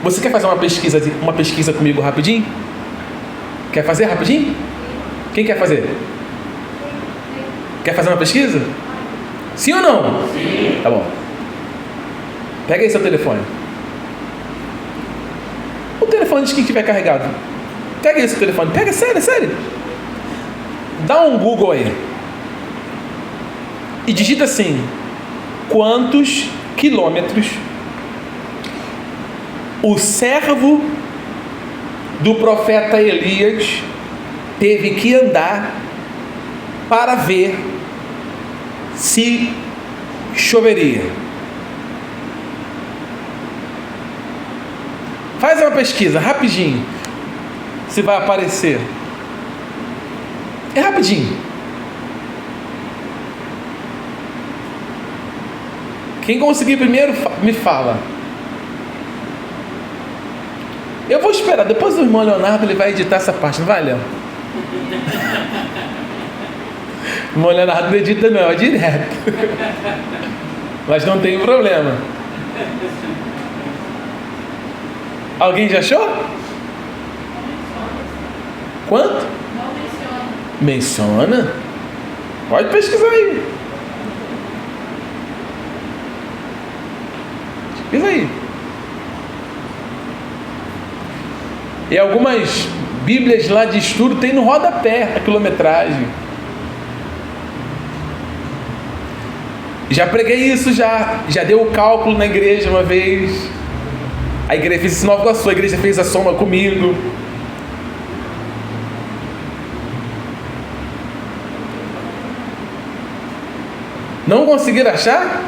Você quer fazer uma pesquisa comigo rapidinho? Quer fazer rapidinho? Quem quer fazer? Quer fazer uma pesquisa? Sim ou não? Sim. Tá bom. Pega aí seu telefone. O telefone de quem estiver carregado. Pega esse telefone, pega, sério. Dá um Google aí. E digita assim: quantos quilômetros o servo do profeta Elias teve que andar para ver se choveria. Faz uma pesquisa, rapidinho. Se vai aparecer. É rapidinho. Quem conseguir primeiro, me fala. Eu vou esperar. Depois o irmão Leonardo, ele vai editar essa parte. Não vai, Léo? O irmão Leonardo não edita não, é direto. Mas não tem problema. Alguém já achou? Quanto? Não menciona. Menciona? Pode pesquisar aí. Pesquisa aí. E algumas bíblias lá de estudo tem no rodapé a quilometragem. Já preguei isso, já deu o cálculo na igreja uma vez. A igreja fez esse Nova Iguaçu, a igreja fez a soma comigo. Não conseguiram achar?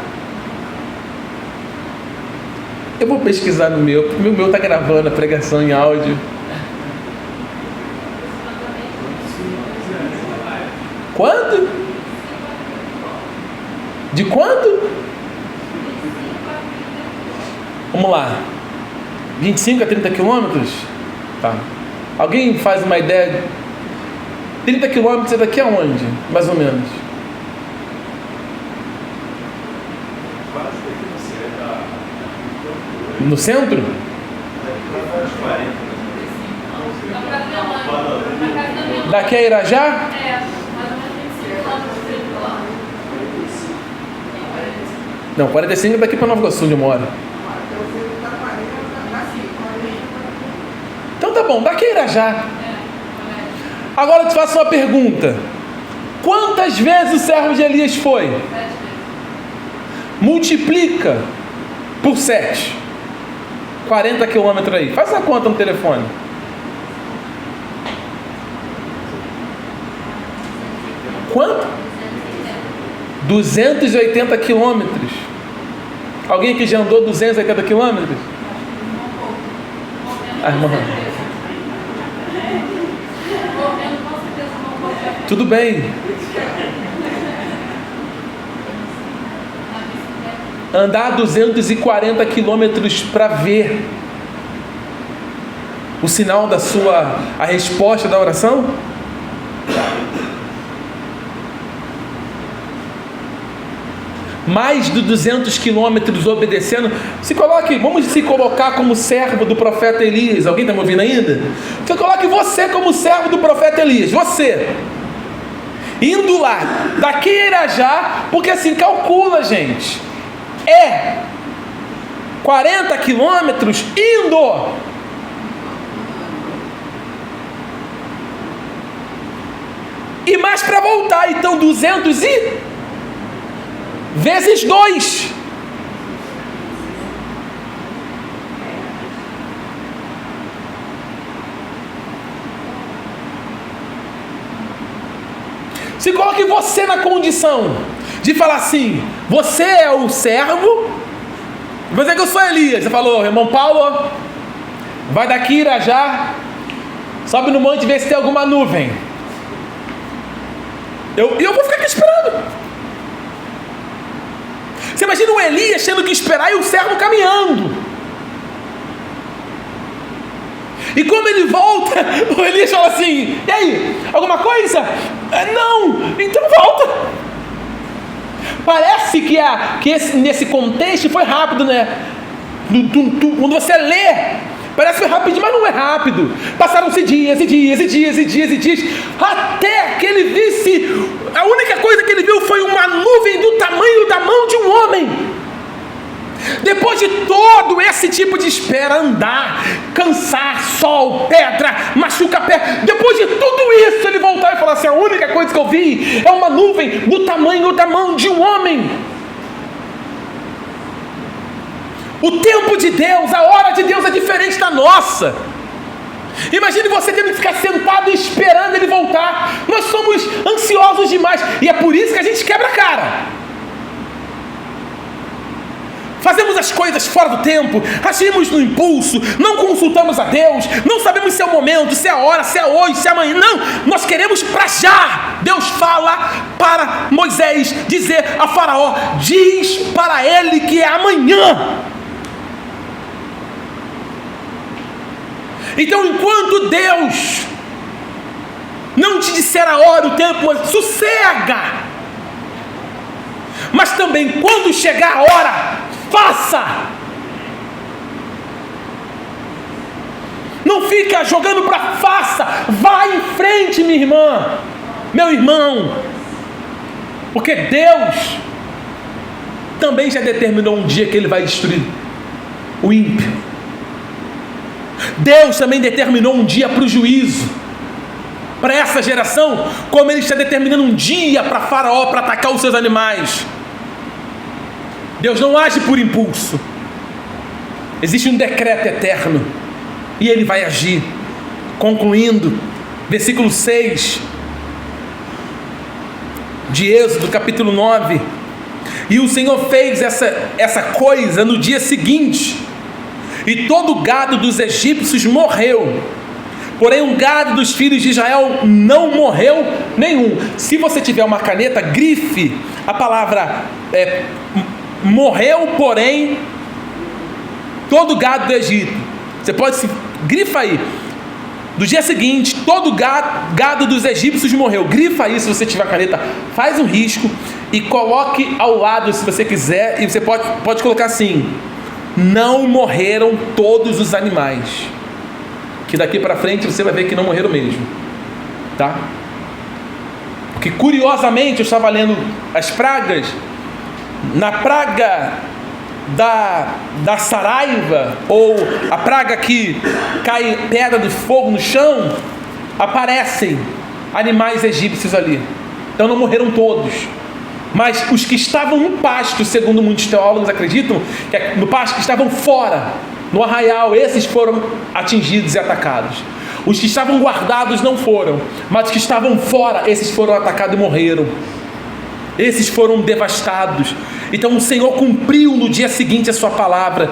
Eu vou pesquisar no meu, porque o meu está gravando a pregação em áudio. Quanto? De quanto? Vamos lá. 25 a 30 quilômetros? Tá. Alguém faz uma ideia? 30 quilômetros é daqui aonde? Mais ou menos. No centro? Daqui a Irajá? Não, 45 é daqui para Nova Iguaçu, onde eu moro. Então tá bom, daqui a Irajá. Agora eu te faço uma pergunta: quantas vezes o servo de Elias foi? 7 multiplica por 7. 40 quilômetros aí. Faz a conta no telefone. Quanto? 280 quilômetros. Alguém aqui já andou 280 quilômetros? Ah, irmã. Tudo bem. Andar 240 quilômetros para ver o sinal da a resposta da oração? Mais de 200 quilômetros obedecendo. Vamos se colocar como servo do profeta Elias. Alguém está me ouvindo ainda? Você coloque você como servo do profeta Elias. Você indo lá, daqui a Irajá, porque assim, calcula, gente, 40 quilômetros indo. E mais para voltar, então 200 vezes 2. Se coloque você na condição de falar assim: você é o servo, mas é que eu sou Elias. Você falou, irmão Paulo, vai daqui Irajá, sobe no monte e vê se tem alguma nuvem. Eu vou ficar aqui esperando. Você imagina o Elias tendo que esperar e o servo caminhando. E como ele volta, o Elias fala assim: e aí, alguma coisa? Não, então volta. Parece que nesse contexto foi rápido, né? Quando você lê, parece que foi rápido, mas não é rápido. Passaram-se dias, até que ele visse, a única coisa que ele viu foi uma nuvem do tamanho da mão de um homem. Depois de todo esse tipo de espera, andar, cansar, sol, pedra, machuca a pé, depois de tudo isso, ele voltar e falar assim: a única coisa que eu vi é uma nuvem do tamanho da mão de um homem. O tempo de Deus, a hora de Deus é diferente da nossa. Imagine você tendo que ficar sentado esperando ele voltar. Nós somos ansiosos demais, e é por isso que a gente quebra a cara. Fazemos as coisas fora do tempo, agimos no impulso, não consultamos a Deus, não sabemos se é o momento, se é a hora, se é hoje, se é amanhã. Não, nós queremos para já. Deus fala para Moisés dizer a Faraó: diz para ele que é amanhã. Então, enquanto Deus não te disser a hora, o tempo, sossega. Mas também, quando chegar a hora, faça. Não fica jogando para faça. Vai em frente, minha irmã, meu irmão. Porque Deus também já determinou um dia que Ele vai destruir o ímpio. Deus também determinou um dia para o juízo para essa geração, como Ele está determinando um dia para Faraó para atacar os seus animais. Deus não age por impulso. Existe um decreto eterno e Ele vai agir. Concluindo, versículo 6 de Êxodo, capítulo 9. E o Senhor fez essa coisa no dia seguinte, e todo o gado dos egípcios morreu, porém o gado dos filhos de Israel não morreu nenhum. Se você tiver uma caneta, grife a palavra morreu, porém todo o gado do Egito. Você pode grifa aí. Do dia seguinte, todo o gado dos egípcios morreu. Grifa aí se você tiver a caneta. Faz um risco e coloque ao lado se você quiser. E você pode colocar assim: não morreram todos os animais. Que daqui para frente você vai ver que não morreram mesmo, tá? Porque curiosamente eu estava lendo as pragas. Na praga da saraiva, ou a praga que cai pedra de fogo no chão, aparecem animais egípcios ali. Então não morreram todos, Mas os que estavam no pasto, segundo muitos teólogos acreditam, que no pasto que estavam fora, no arraial, esses foram atingidos e atacados. Os que estavam guardados não foram, mas os que estavam fora, esses foram atacados e morreram. Esses foram devastados. Então o Senhor cumpriu no dia seguinte a sua palavra.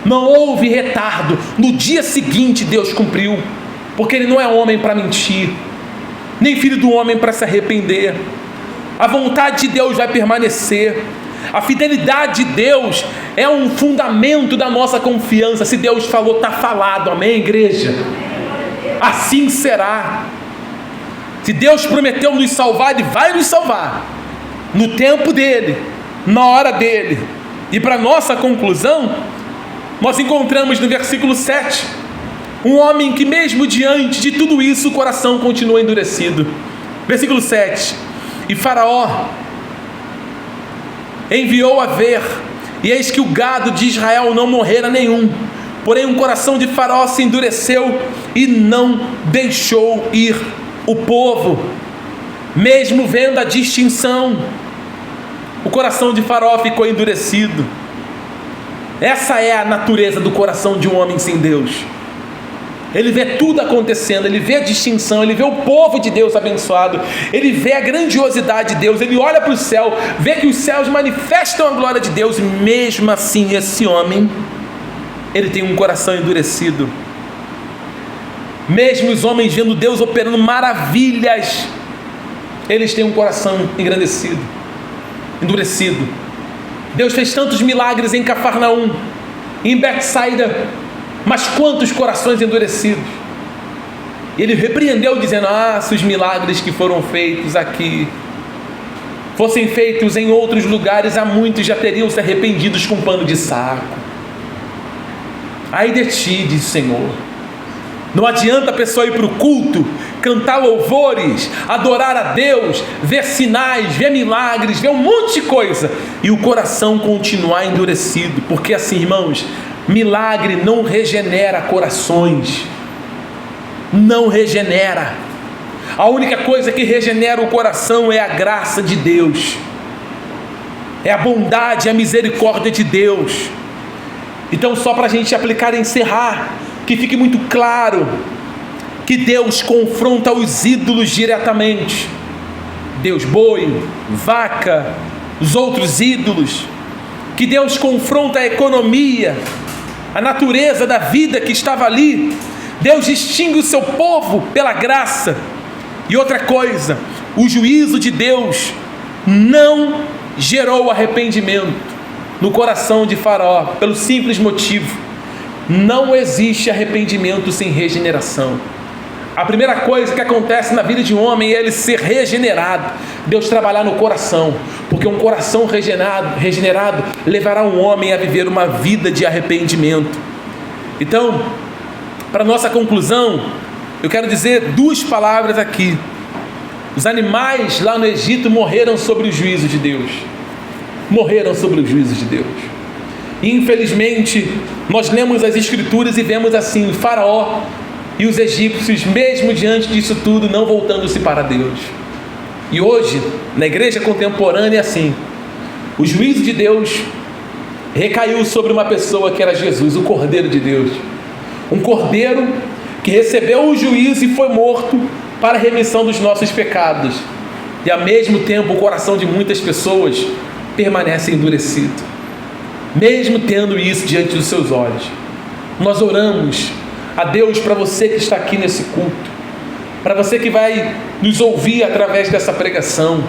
Não houve retardo. No dia seguinte Deus cumpriu, porque Ele não é homem para mentir, nem filho do homem para se arrepender. A vontade de Deus vai permanecer. A fidelidade de Deus é um fundamento da nossa confiança. Se Deus falou, está falado. Amém, igreja? Assim será. Se Deus prometeu nos salvar, Ele vai nos salvar no tempo dEle, na hora dEle. E para nossa conclusão, nós encontramos no versículo 7 um homem que mesmo diante de tudo isso o coração continua endurecido. Versículo 7: e Faraó enviou a ver, e eis que o gado de Israel não morrera nenhum. Porém o coração de Faraó se endureceu e não deixou ir o povo, mesmo vendo a distinção. O coração de Faraó ficou endurecido. Essa é a natureza do coração de um homem sem Deus. Ele vê tudo acontecendo, ele vê a distinção, ele vê o povo de Deus abençoado, ele vê a grandiosidade de Deus, ele olha para o céu, vê que os céus manifestam a glória de Deus, e mesmo assim esse homem, ele tem um coração endurecido. Mesmo os homens vendo Deus operando maravilhas, eles têm um coração engrandecido, endurecido. Deus fez tantos milagres em Cafarnaum, em Betsaida, mas quantos corações endurecidos. Ele repreendeu dizendo: se os milagres que foram feitos aqui fossem feitos em outros lugares, há muitos já teriam se arrependidos com pano de saco. Ai de ti, diz o Senhor. Não adianta a pessoa ir para o culto, cantar louvores, adorar a Deus, ver sinais, ver milagres, ver um monte de coisa, e o coração continuar endurecido. Porque assim, irmãos, milagre não regenera corações. Não regenera. A única coisa que regenera o coração é a graça de Deus, é a bondade, a misericórdia de Deus. Então, só para a gente aplicar e encerrar, que fique muito claro que Deus confronta os ídolos diretamente. Deus boi, vaca, os outros ídolos. Que Deus confronta a economia, a natureza da vida que estava ali. Deus distingue o seu povo pela graça. E outra coisa, o juízo de Deus não gerou arrependimento no coração de Faraó, pelo simples motivo: não existe arrependimento sem regeneração. A primeira coisa que acontece na vida de um homem é ele ser regenerado. Deus trabalhar no coração, porque um coração regenerado levará um homem a viver uma vida de arrependimento. Então, para nossa conclusão, eu quero dizer duas palavras aqui. Os animais lá no Egito morreram sob o juízo de Deus. Morreram sob o juízo de Deus. E infelizmente, nós lemos as Escrituras e vemos assim: Faraó e os egípcios, mesmo diante disso tudo, não voltando-se para Deus. E hoje, na igreja contemporânea, é assim: o juízo de Deus recaiu sobre uma pessoa que era Jesus, o Cordeiro de Deus. Um Cordeiro que recebeu o juízo e foi morto para a remissão dos nossos pecados. E ao mesmo tempo, o coração de muitas pessoas permanece endurecido, mesmo tendo isso diante dos seus olhos. Nós oramos a Deus para você que está aqui nesse culto, para você que vai nos ouvir através dessa pregação,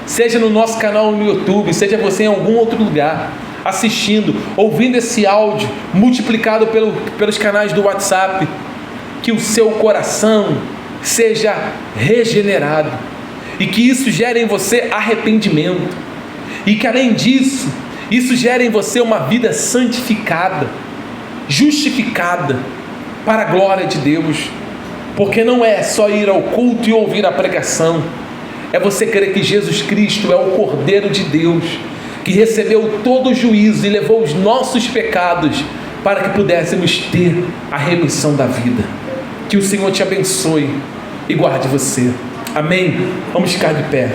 seja no nosso canal no YouTube, seja você em algum outro lugar, assistindo, ouvindo esse áudio, multiplicado pelos canais do WhatsApp, que o seu coração seja regenerado, e que isso gere em você arrependimento, e que além disso, isso gere em você uma vida santificada, justificada, para a glória de Deus. Porque não é só ir ao culto e ouvir a pregação, é você crer que Jesus Cristo é o Cordeiro de Deus, que recebeu todo o juízo e levou os nossos pecados, para que pudéssemos ter a remissão da vida. Que o Senhor te abençoe e guarde você. Amém? Vamos ficar de pé.